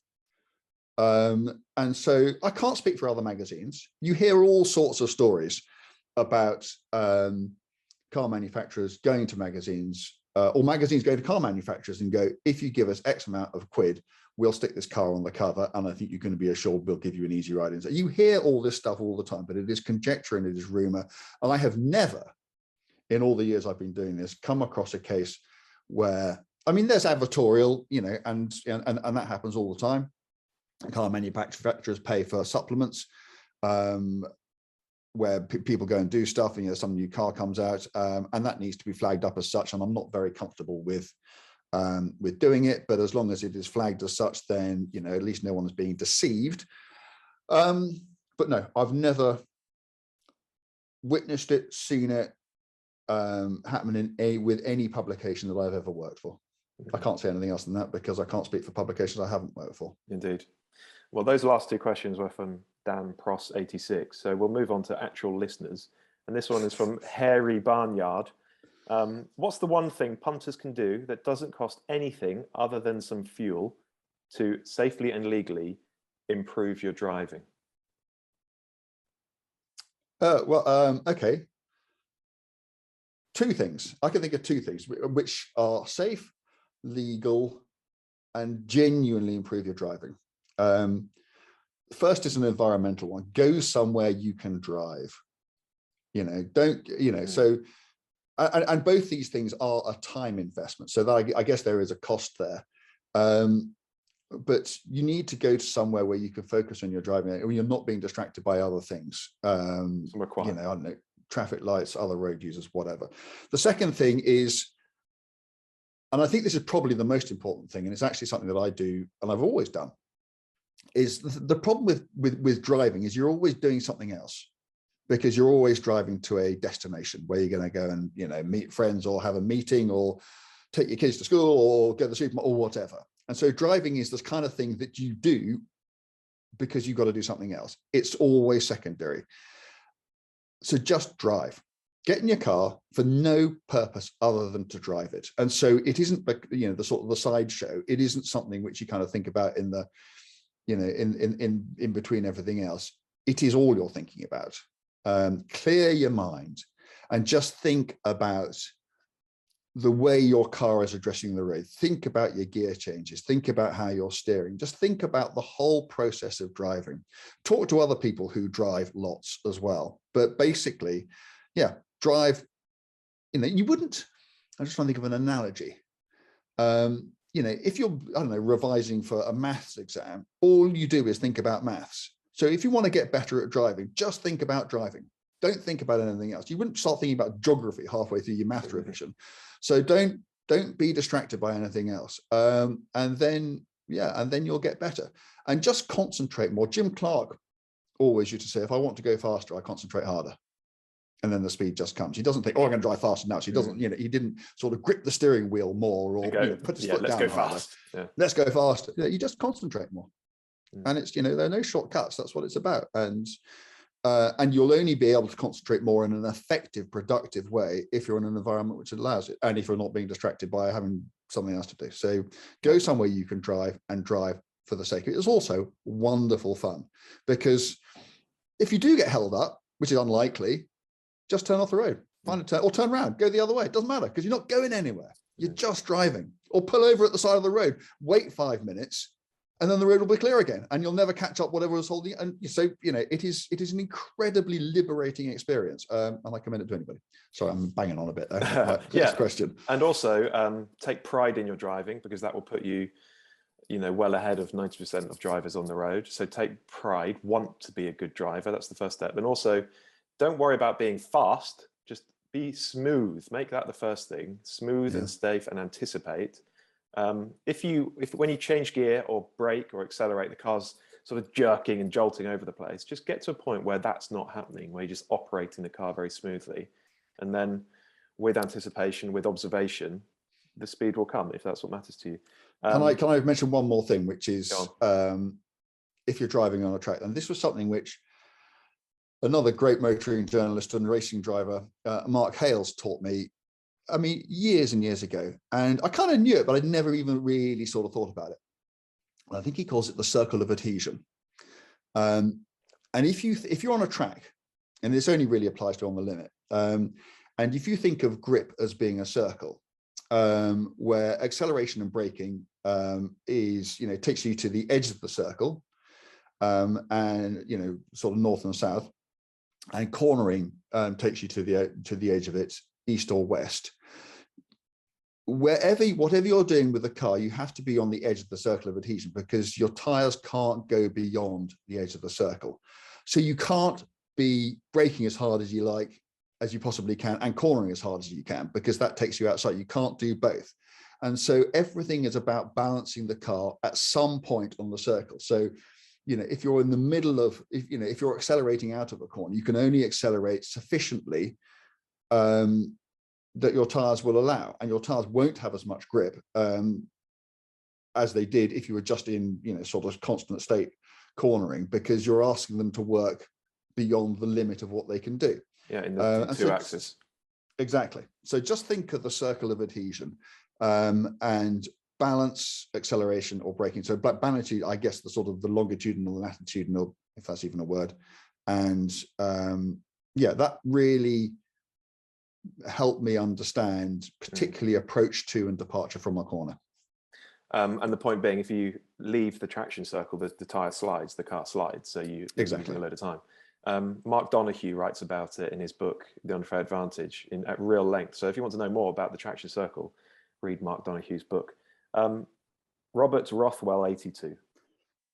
And so I can't speak for other magazines. You hear all sorts of stories about car manufacturers going to magazines, or magazines go to car manufacturers and go, if you give us X amount of quid, we'll stick this car on the cover, and I think you're going to be assured we'll give you an easy ride. And so you hear all this stuff all the time, but it is conjecture and it is rumor. And I have never, in all the years I've been doing this, come across a case where, I mean, there's advertorial, and that happens all the time. Car manufacturers pay for supplements, where people go and do stuff, and some new car comes out, and that needs to be flagged up as such. And I'm not very comfortable with doing it, but as long as it is flagged as such, then at least no one is being deceived. But no, I've never witnessed it, seen it happen with any publication that I've ever worked for. I can't say anything else than that, because I can't speak for publications I haven't worked for. Indeed. Well, those last two questions were from Dan Pross 86. So we'll move on to actual listeners. And this one is from Hairy Barnyard. What's the one thing punters can do that doesn't cost anything other than some fuel to safely and legally improve your driving? Okay. Two things. I can think of two things which are safe, legal, and genuinely improve your driving. first is an environmental one. Go somewhere you can drive. Don't, so, and both these things are a time investment. So that I guess there is a cost there. But you need to go to somewhere where you can focus on your driving, when you're not being distracted by other things. I don't know, traffic lights, other road users, whatever. The second thing is, and I think this is probably the most important thing, and it's actually something that I do and I've always done, is the problem with driving is you're always doing something else, because you're always driving to a destination where you're going to go and meet friends or have a meeting or take your kids to school or go to the supermarket or whatever. And so driving is this kind of thing that you do because you've got to do something else. It's always secondary. So just drive. Get in your car for no purpose other than to drive it. And so it isn't, the sort of the sideshow. It isn't something which you kind of think about in the, in between everything else. It is all you're thinking about. Clear your mind and just think about the way your car is addressing the road. Think about your gear changes. Think about how you're steering. Just think about the whole process of driving. Talk to other people who drive lots as well. But basically, drive. You wouldn't. I'm just trying to think of an analogy. If you're, revising for a maths exam, all you do is think about maths. So if you want to get better at driving, just think about driving. Don't think about anything else. You wouldn't start thinking about geography halfway through your math revision. So don't be distracted by anything else. And then you'll get better. And just concentrate more. Jim Clark always used to say, if I want to go faster, I concentrate harder. And then the speed just comes. He doesn't think, I'm going to drive faster now. So he doesn't, he didn't sort of grip the steering wheel more or put his foot down. Let's go fast. Yeah. Let's go faster. You just concentrate more. And it's, there are no shortcuts. That's what it's about. And you'll only be able to concentrate more in an effective, productive way if you're in an environment which allows it, and if you're not being distracted by having something else to do. So go somewhere you can drive, and drive for the sake of it. It's also wonderful fun, because if you do get held up, which is unlikely, just turn off the road, find a turn, or turn around, go the other way. It doesn't matter, because you're not going anywhere. You're just driving. Or pull over at the side of the road, wait 5 minutes, and then the road will be clear again, and you'll never catch up whatever was holding. And so, it is an incredibly liberating experience, and I commend it to anybody. Sorry, I'm banging on a bit there. Next question. And also take pride in your driving, because that will put you, well ahead of 90% of drivers on the road. So take pride, want to be a good driver. That's the first step. And also, don't worry about being fast. Just be smooth. Make that the first thing. Smooth and safe, and anticipate. When you change gear or brake or accelerate, the car's sort of jerking and jolting over the place, just get to a point where that's not happening, where you're just operating the car very smoothly. And then with anticipation, with observation, the speed will come, if that's what matters to you. Can I mention one more thing, which is if you're driving on a track, and this was something which another great motoring journalist and racing driver, Mark Hales, taught me, years and years ago. And I kind of knew it, but I'd never even really sort of thought about it. And I think he calls it the circle of adhesion. And if you're on a track, and this only really applies to on the limit, and if you think of grip as being a circle, where acceleration and braking is, takes you to the edge of the circle, and sort of north and south, and cornering takes you to the edge of it, east or west. Whatever you're doing with the car, you have to be on the edge of the circle of adhesion, because your tires can't go beyond the edge of the circle. So you can't be braking as hard as you possibly can, and cornering as hard as you can, because that takes you outside. You can't do both. And so everything is about balancing the car at some point on the circle. So if you're in the middle of, if you're accelerating out of a corner, you can only accelerate sufficiently that your tires will allow, and your tires won't have as much grip as they did if you were just in, sort of constant state cornering, because you're asking them to work beyond the limit of what they can do. Yeah, in the two axis. Exactly. So just think of the circle of adhesion, and balance, acceleration, or braking. So balance, I guess, the sort of the longitudinal and latitudinal, if that's even a word. And that really helped me understand, particularly approach to and departure from a corner. And the point being, if you leave the traction circle, the tire slides, the car slides. So you're losing a load of time. Mark Donoghue writes about it in his book, The Unfair Advantage, at real length. So if you want to know more about the traction circle, read Mark Donoghue's book. Robert Rothwell, 82.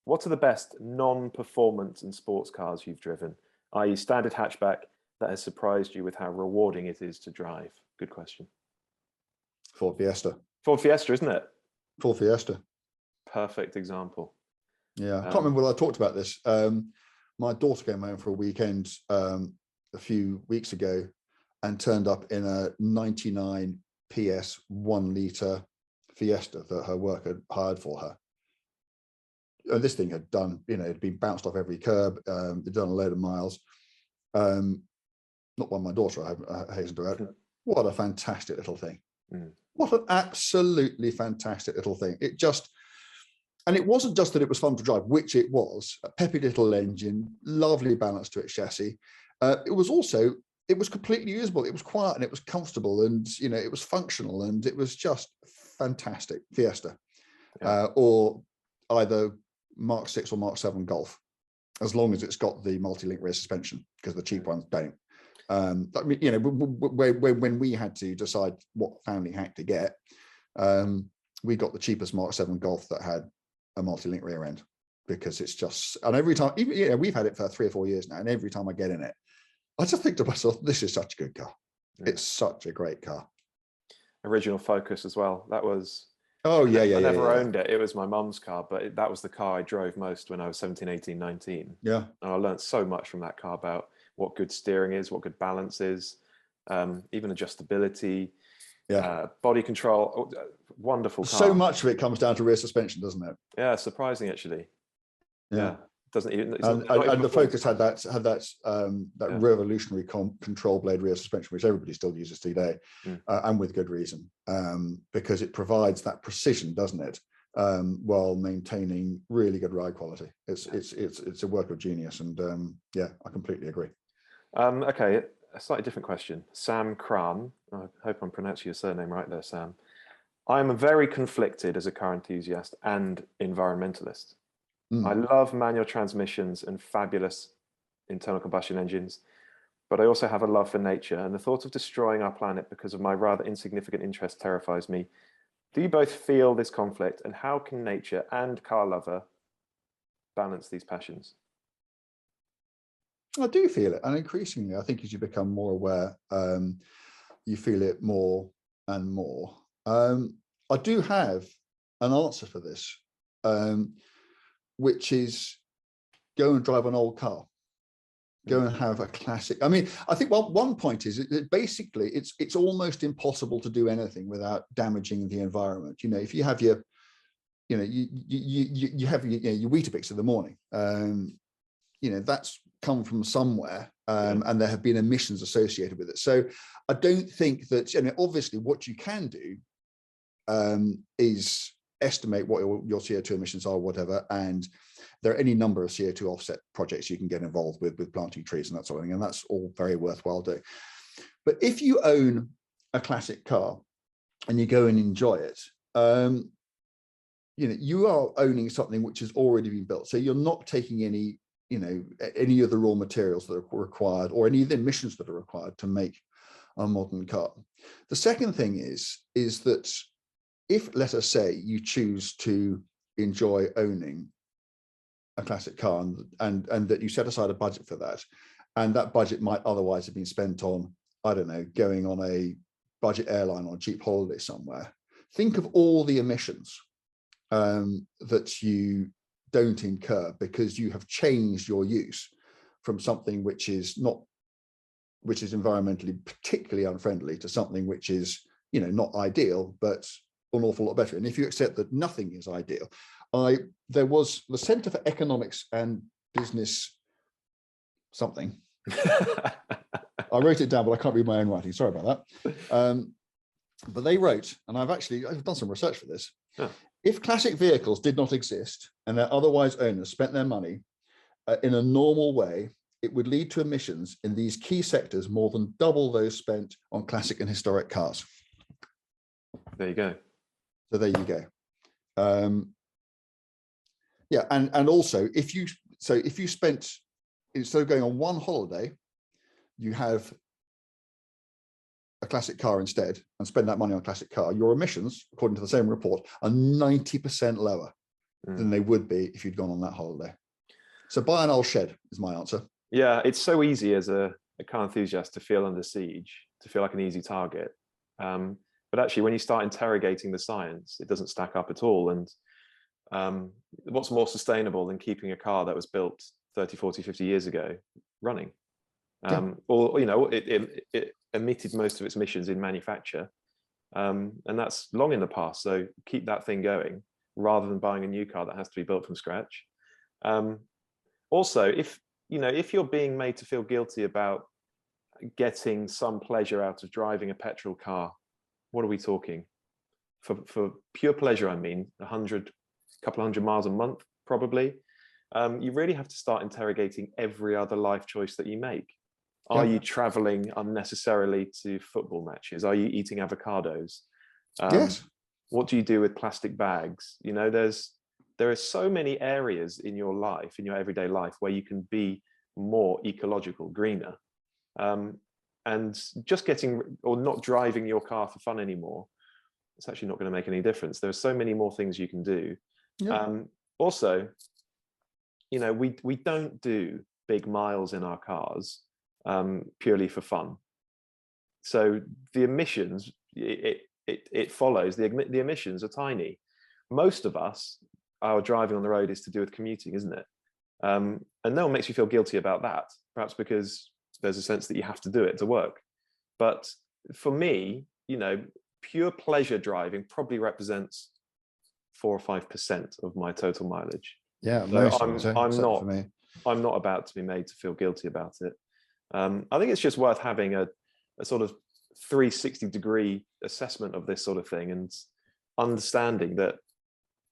What are the best non-performance and sports cars you've driven, i.e. standard hatchback that has surprised you with how rewarding it is to drive? Good question. Ford Fiesta. Ford Fiesta, isn't it? Ford Fiesta. Perfect example. Yeah, I can't remember whether I talked about this. My daughter came home for a weekend a few weeks ago and turned up in a 99 PS 1 litre Fiesta that her work had hired for her. And this thing had done, it'd been bounced off every curb. It'd done a load of miles. Not by my daughter, I hasten to add. What a fantastic little thing. What an absolutely fantastic little thing. And it wasn't just that it was fun to drive, which it was, a peppy little engine, lovely balance to its chassis. It was completely usable. It was quiet and it was comfortable and, it was functional and it was just fantastic. Fiesta. Yeah. Or either Mark 6 or Mark 7 Golf, as long as it's got the multi-link rear suspension, because the cheap ones don't. When we had to decide what family hack to get, we got the cheapest Mark 7 Golf that had a multi-link rear end, because it's just, and every time, we've had it for 3 or 4 years now, and every time I get in it, I just think to myself, this is such a good car. Yeah. It's such a great car. Original Focus as well. That was, I never owned it. It was my mum's car, but that was the car I drove most when I was 17, 18, 19. Yeah. And I learned so much from that car about what good steering is, what good balance is, even adjustability, body control. Wonderful car. So much of it comes down to rear suspension, doesn't it? Yeah, surprising actually. Yeah. Doesn't even, and the Focus had that revolutionary control blade rear suspension, which everybody still uses today, and with good reason, because it provides that precision, doesn't it, while maintaining really good ride quality. It's a work of genius, and I completely agree. Okay, a slightly different question. Sam Kram, I hope I'm pronouncing your surname right there, Sam. I'm very conflicted as a car enthusiast and environmentalist. I love manual transmissions and fabulous internal combustion engines, but I also have a love for nature, and the thought of destroying our planet because of my rather insignificant interest terrifies me. Do you both feel this conflict, and how can nature and car lover balance these passions? I do feel it, and increasingly, I think as you become more aware, you feel it more and more. I do have an answer for this, which is go and drive an old car. Go and have a classic. I mean, I think one point is that basically it's almost impossible to do anything without damaging the environment. If you have your, you have your Weetabix in the morning, that's come from somewhere, and there have been emissions associated with it. So I don't think that, obviously what you can do is estimate what your CO2 emissions are, whatever, and there are any number of CO2 offset projects you can get involved with planting trees and that sort of thing, and that's all very worthwhile doing. But if you own a classic car and you go and enjoy it, you are owning something which has already been built, so you're not taking any of the raw materials that are required or any of the emissions that are required to make a modern car. The second thing is that if, let us say, you choose to enjoy owning a classic car and that you set aside a budget for that, and that budget might otherwise have been spent on, I don't know, going on a budget airline or a cheap holiday somewhere, think of all the emissions that you don't incur because you have changed your use from something which is environmentally particularly unfriendly to something which is, not ideal, but an awful lot better. And if you accept that nothing is ideal, there was the Center for Economics and Business something. I wrote it down, but I can't read my own writing. Sorry about that. But they wrote, and I've done some research for this. Yeah. If classic vehicles did not exist and their otherwise owners spent their money in a normal way, it would lead to emissions in these key sectors more than double those spent on classic and historic cars. There you go. So there you go. Yeah, and also if you spent, instead of going on one holiday, you have a classic car instead and spend that money on a classic car, your emissions, according to the same report, are 90% lower than they would be if you'd gone on that holiday. So buy an old shed is my answer. Yeah, it's so easy as a car enthusiast to feel under siege, to feel like an easy target. But actually, when you start interrogating the science, it doesn't stack up at all. And what's more sustainable than keeping a car that was built 30, 40, 50 years ago running? Or, it emitted most of its emissions in manufacture. And that's long in the past. So keep that thing going rather than buying a new car that has to be built from scratch. Also, if you're being made to feel guilty about getting some pleasure out of driving a petrol car, what are we talking? For pure pleasure, I mean, a couple hundred miles a month, probably. You really have to start interrogating every other life choice that you make. Are you traveling unnecessarily to football matches? Are you eating avocados? Yes. What do you do with plastic bags? There are so many areas in your life, in your everyday life, where you can be more ecological, greener. And just getting or not driving your car for fun anymore, it's actually not going to make any difference. There are so many more things you can do. Also, we don't do big miles in our cars purely for fun. So the emissions, it follows, the emissions are tiny. Most of us, our driving on the road is to do with commuting, isn't it? And no one makes you feel guilty about that, perhaps because there's a sense that you have to do it to work. But for me, pure pleasure driving probably represents 4 or 5% of my total mileage. Yeah, so I'm not about to be made to feel guilty about it. I think it's just worth having a sort of 360-degree assessment of this sort of thing and understanding that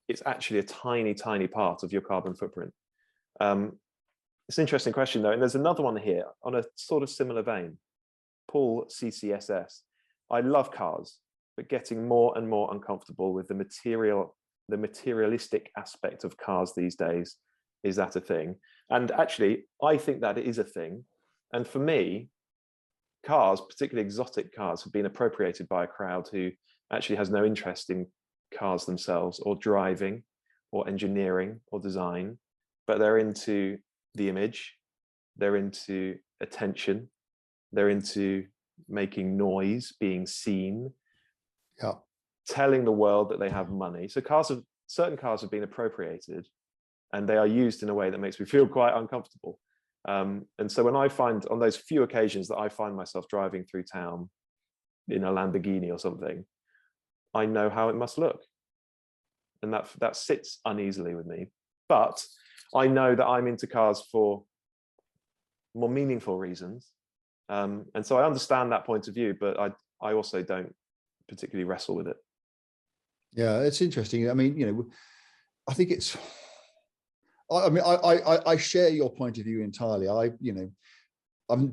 it's actually a tiny, tiny part of your carbon footprint. It's an interesting question, though, and there's another one here on a sort of similar vein. Paul CCSS. I love cars, but getting more and more uncomfortable with the materialistic aspect of cars these days. Is that a thing? And actually, I think that it is a thing. And for me, cars, particularly exotic cars, have been appropriated by a crowd who actually has no interest in cars themselves or driving or engineering or design, but they're into the image, they're into attention, they're into making noise, being seen, telling the world that they have money. So certain cars have been appropriated and they are used in a way that makes me feel quite uncomfortable. And so when I find, on those few occasions that I find myself driving through town in a Lamborghini or something, I know how it must look. And that sits uneasily with me. But I know that I'm into cars for more meaningful reasons. And so I understand that point of view, but I also don't particularly wrestle with it. Yeah, it's interesting. I mean, I think it's, I share your point of view entirely.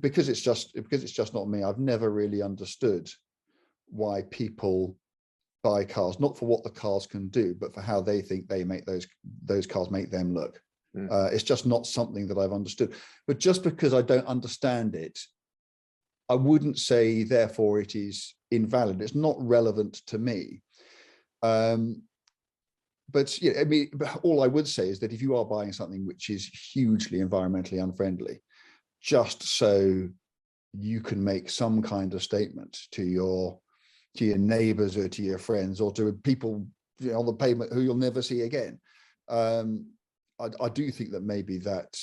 Because it's just not me, I've never really understood why people buy cars, not for what the cars can do, but for how they think they make those cars make them look. It's just not something that I've understood. But just because I don't understand it, I wouldn't say therefore it is invalid. It's not relevant to me. But yeah, I mean, all I would say is that if you are buying something which is hugely environmentally unfriendly, just so you can make some kind of statement to your neighbors or to your friends or to people on the pavement who you'll never see again, I do think that maybe that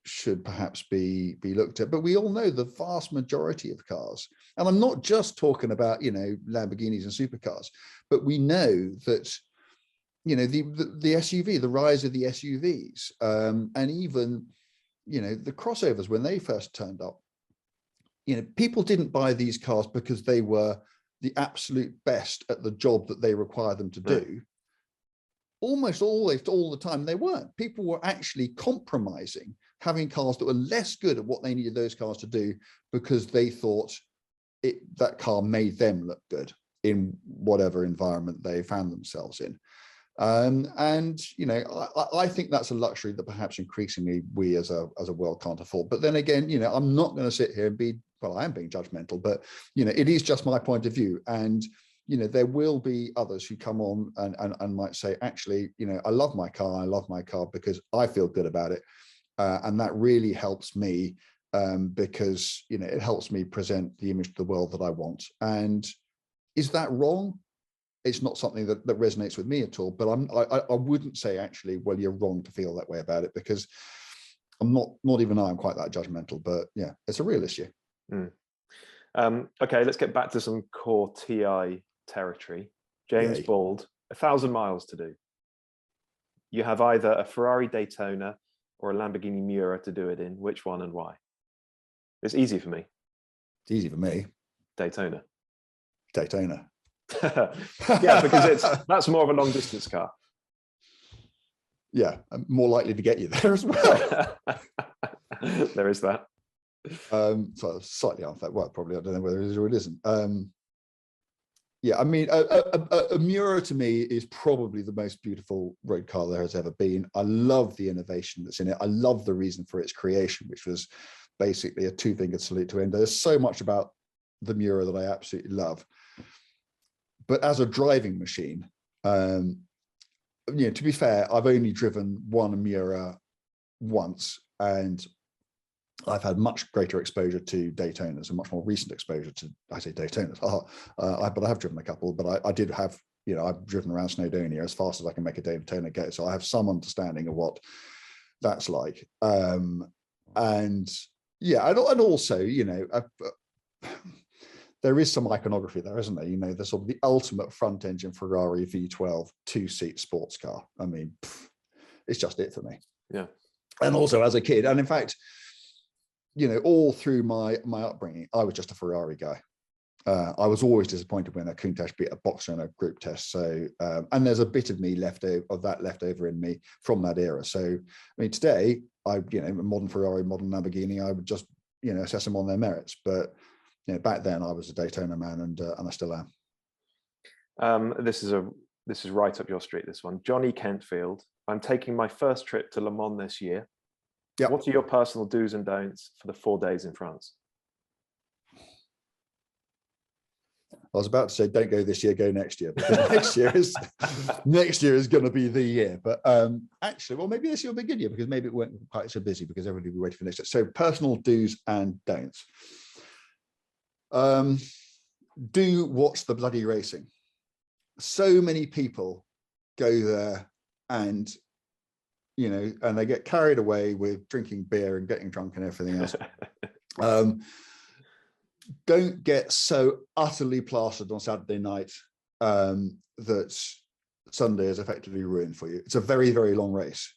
should perhaps be looked at. But we all know the vast majority of cars, and I'm not just talking about Lamborghinis and supercars, but we know that the SUV, the rise of the SUVs, and even the crossovers when they first turned up, people didn't buy these cars because they were the absolute best at the job that they require them to do. Almost always, all the time, they weren't. People were actually compromising, having cars that were less good at what they needed those cars to do because they thought that car made them look good. in whatever environment they found themselves in. And you know, I think that's a luxury that perhaps increasingly we as a world can't afford. But then again, you know, I'm not going to sit here and be, well, I am being judgmental, but you know, it is just my point of view. And you know, there will be others who come on and might say, actually, you know, I love my car because I feel good about it, and that really helps me, because you know, it helps me present the image to the world that I want. And is that wrong? It's not something that resonates with me at all, but I wouldn't say actually, well, you're wrong to feel that way about it, because I'm not even I'm quite that judgmental, but yeah, it's a real issue. Okay, let's get back to some core TI territory. James Yay. Bald, 1,000 miles to do. You have either a Ferrari Daytona or a Lamborghini Miura to do it in. Which one and why? It's easy for me. It's easy for me. Daytona. Yeah, because that's more of a long distance car. Yeah, I'm more likely to get you there as well. There is that. So slightly unfair. Well, probably, I don't know whether it is or it isn't. Yeah, I mean, a Miura to me is probably the most beautiful road car there has ever been. I love the innovation that's in it. I love the reason for its creation, which was basically a two-fingered salute to Endo. There's so much about the Miura that I absolutely love. But as a driving machine, you know, to be fair, I've only driven one Miura once, and I've had much greater exposure to Daytonas and much more recent exposure to, I say Daytonas, but I have driven a couple, but I did have, you know, I've driven around Snowdonia as fast as I can make a Daytona go. So I have some understanding of what that's like. And yeah, and also, you know, there is some iconography there, isn't there? You know, the sort of the ultimate front engine Ferrari V12 two-seat sports car. I mean, it's just it for me. Yeah. And also as a kid, and in fact, you know, all through my upbringing, I was just a Ferrari guy. I was always disappointed when a Countach beat a Boxer in a group test. So, and there's a bit of me left over in me from that era. So, I mean, today, you know, modern Ferrari, modern Lamborghini, I would just, you know, assess them on their merits. But, you know, back then I was a Daytona man, and I still am. This is right up your street, this one. Johnny Kentfield, I'm taking my first trip to Le Mans this year. Yep. What are your personal do's and don'ts for the 4 days in France? I was about to say, don't go this year, go next year, because next year is going to be the year. But actually, well, maybe this year will be a good year, because maybe it won't be quite so busy because everybody will be waiting for next year. So personal do's and don'ts. Do watch the bloody racing. So many people go there and, you know, and they get carried away with drinking beer and getting drunk and everything else. Don't get so utterly plastered on Saturday night that Sunday is effectively ruined for you. It's a very, very long race.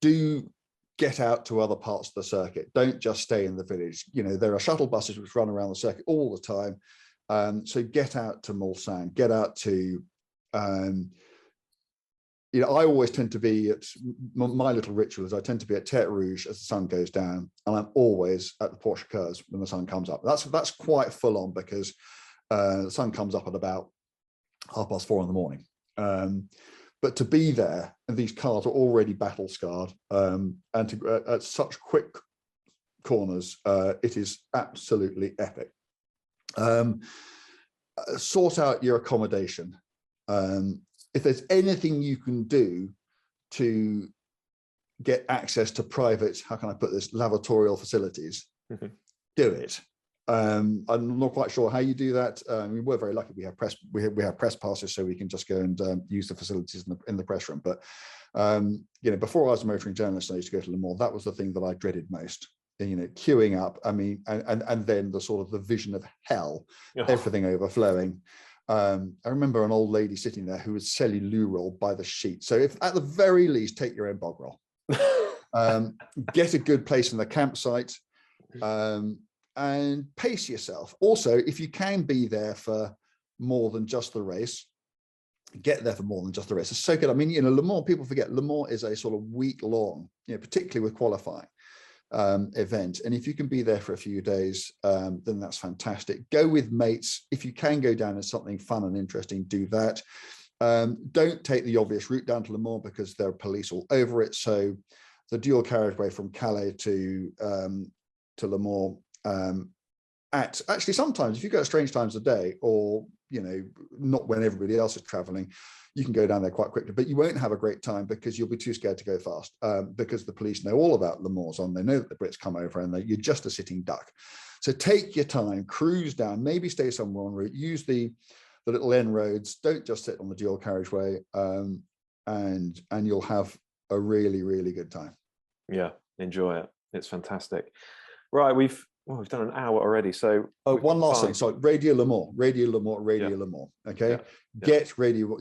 Do get out to other parts of the circuit. Don't just stay in the village. You know, there are shuttle buses which run around the circuit all the time. So get out to Mulsanne, get out to, you know, I always tend to be at my little ritual is I tend to be at Terre Rouge as the sun goes down, and I'm always at the Porsche Curs when the sun comes up. That's quite full on, because the sun comes up at about 4:30 in the morning. But to be there, and these cars are already battle scarred, and to at such quick corners, it is absolutely epic. Sort out your accommodation. If there's anything you can do to get access to private, how can I put this, lavatorial facilities, do it. I'm not quite sure how you do that. We're very lucky. We have press passes, so we can just go and use the facilities in the press room. But you know, before I was a motoring journalist, I used to go to Le Mans. That was the thing that I dreaded most. You know, queuing up. I mean, and then the sort of the vision of hell, everything overflowing. I remember an old lady sitting there who would sell you loo roll by the sheet. So if at the very least, take your own bog roll. Get a good place in the campsite. And pace yourself. Also, if you can be there for more than just the race, get there for more than just the race. It's so good. I mean, you know, Le Mans, people forget Le Mans is a sort of week long, you know, particularly with qualifying. event. And if you can be there for a few days, then that's fantastic. Go with mates. If you can go down as something fun and interesting, do that. Don't take the obvious route down to Le Mans because there are police all over it. So the dual carriageway from Calais to Le Mans, actually sometimes if you go at strange times of day, or not when everybody else is traveling, you can go down there quite quickly, but you won't have a great time because you'll be too scared to go fast, because the police know all about Le Mans they know that the Brits come over and you're just a sitting duck. So take your time, cruise down, maybe stay somewhere en route, use the little end roads, don't just sit on the dual carriageway, and you'll have a really, really good time. Yeah, enjoy it. It's fantastic. Right, we've done an hour already. So one last thing. So Radio Le Mans. Okay, get radio.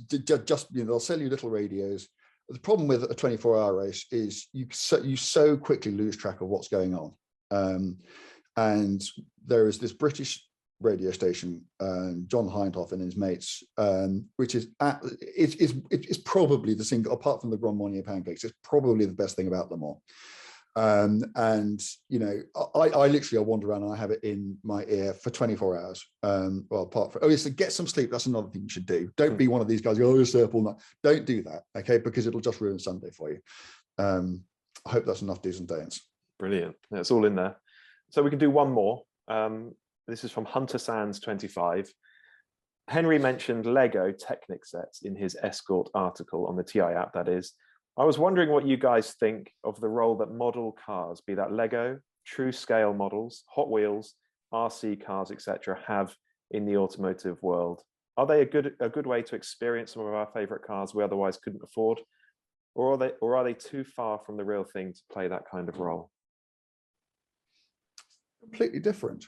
They'll sell you little radios. The problem with a 24-hour race is you so quickly lose track of what's going on. And there is this British radio station, John Hindhoff and his mates, which is it's probably the single, apart from the Grand Marnier pancakes, it's probably the best thing about Le Mans. And I literally wander around and I have it in my ear for 24 hours. Apart from so get some sleep. That's another thing you should do. Don't be one of these guys who go, stay up all night. Don't do that, okay? Because it'll just ruin Sunday for you. I hope that's enough do's and don'ts. Brilliant. It's all in there. So we can do one more. This is from Hunter Sands 25. Henry mentioned Lego Technic sets in his Escort article on the TI app, that is. I was wondering what you guys think of the role that model cars, be that Lego, true scale models, Hot Wheels, RC cars, etc., have in the automotive world. Are they a good way to experience some of our favorite cars we otherwise couldn't afford, or are they too far from the real thing to play that kind of role? Completely different,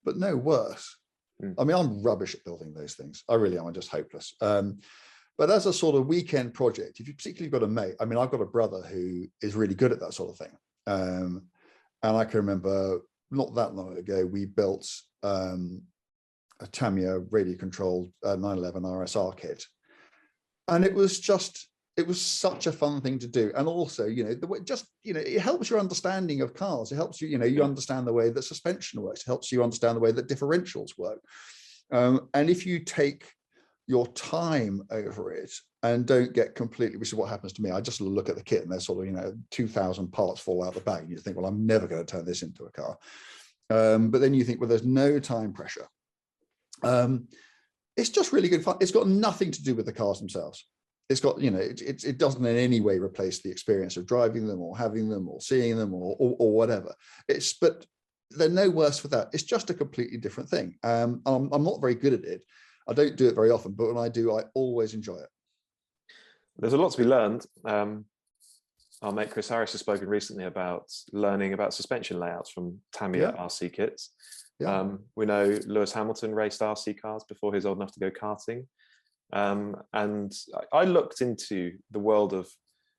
but no worse. I mean, I'm rubbish at building those things. I really am. I'm just hopeless. But as a sort of weekend project, if you particularly got a mate, I mean, I've got a brother who is really good at that sort of thing. And I can remember not that long ago, we built a Tamiya radio-controlled 911 RSR kit. And it was such a fun thing to do. And also, it helps your understanding of cars. It helps you, you understand the way that suspension works. It helps you understand the way that differentials work. And if you take your time over it and don't get completely, which is what happens to me. I just look at the kit and there's sort of, 2,000 parts fall out the bag. And you think, well, I'm never going to turn this into a car. But then you think, well, there's no time pressure. It's just really good fun. It's got nothing to do with the cars themselves. It's got, it doesn't in any way replace the experience of driving them or having them or seeing them or whatever. But they're no worse for that. It's just a completely different thing. I'm not very good at it. I don't do it very often, but when I do, I always enjoy it. There's a lot to be learned. Our mate Chris Harris has spoken recently about learning about suspension layouts from Tamiya RC kits. Yeah. We know Lewis Hamilton raced RC cars before he was old enough to go karting. And I looked into the world of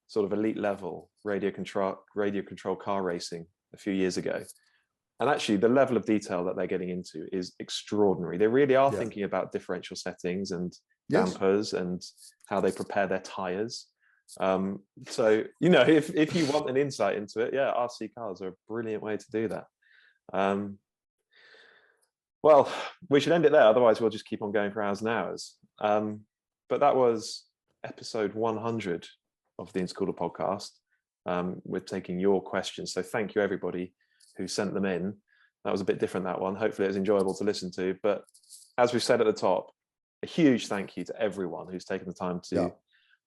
sort of elite level radio control car racing a few years ago. And actually, the level of detail that they're getting into is extraordinary. They really are thinking about differential settings and dampers and how they prepare their tires. So, if you want an insight into it, RC cars are a brilliant way to do that. Well, we should end it there. Otherwise, we'll just keep on going for hours and hours. But that was episode 100 of the Intercooler Podcast. We're taking your questions. So thank you, everybody who sent them in. That was a bit different, that one. Hopefully it was enjoyable to listen to. But as we've said at the top, a huge thank you to everyone who's taken the time to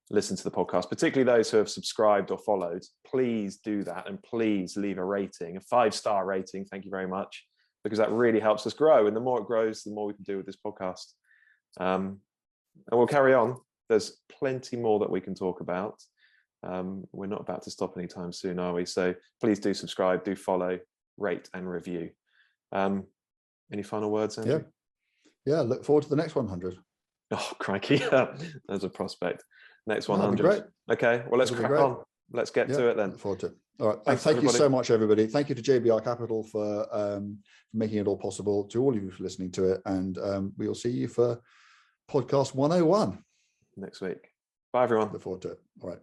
listen to the podcast, particularly those who have subscribed or followed. Please do that, and please leave a rating, a 5-star rating. Thank you very much, because that really helps us grow. And the more it grows, the more we can do with this podcast. And we'll carry on. There's plenty more that we can talk about. We're not about to stop anytime soon, are we? So please do subscribe, do follow, rate and review. Any final words, Andrew? Yeah, look forward to the next 100. Oh, crikey. There's a prospect. Next 100. Great. Okay, well, let's crack on. Let's get to it then. Look forward to it. All right. Thanks, thank you so much, everybody. Thank you to JBR Capital for making it all possible, to all of you for listening to it. And we will see you for podcast 101 next week. Bye, everyone. Look forward to it. All right.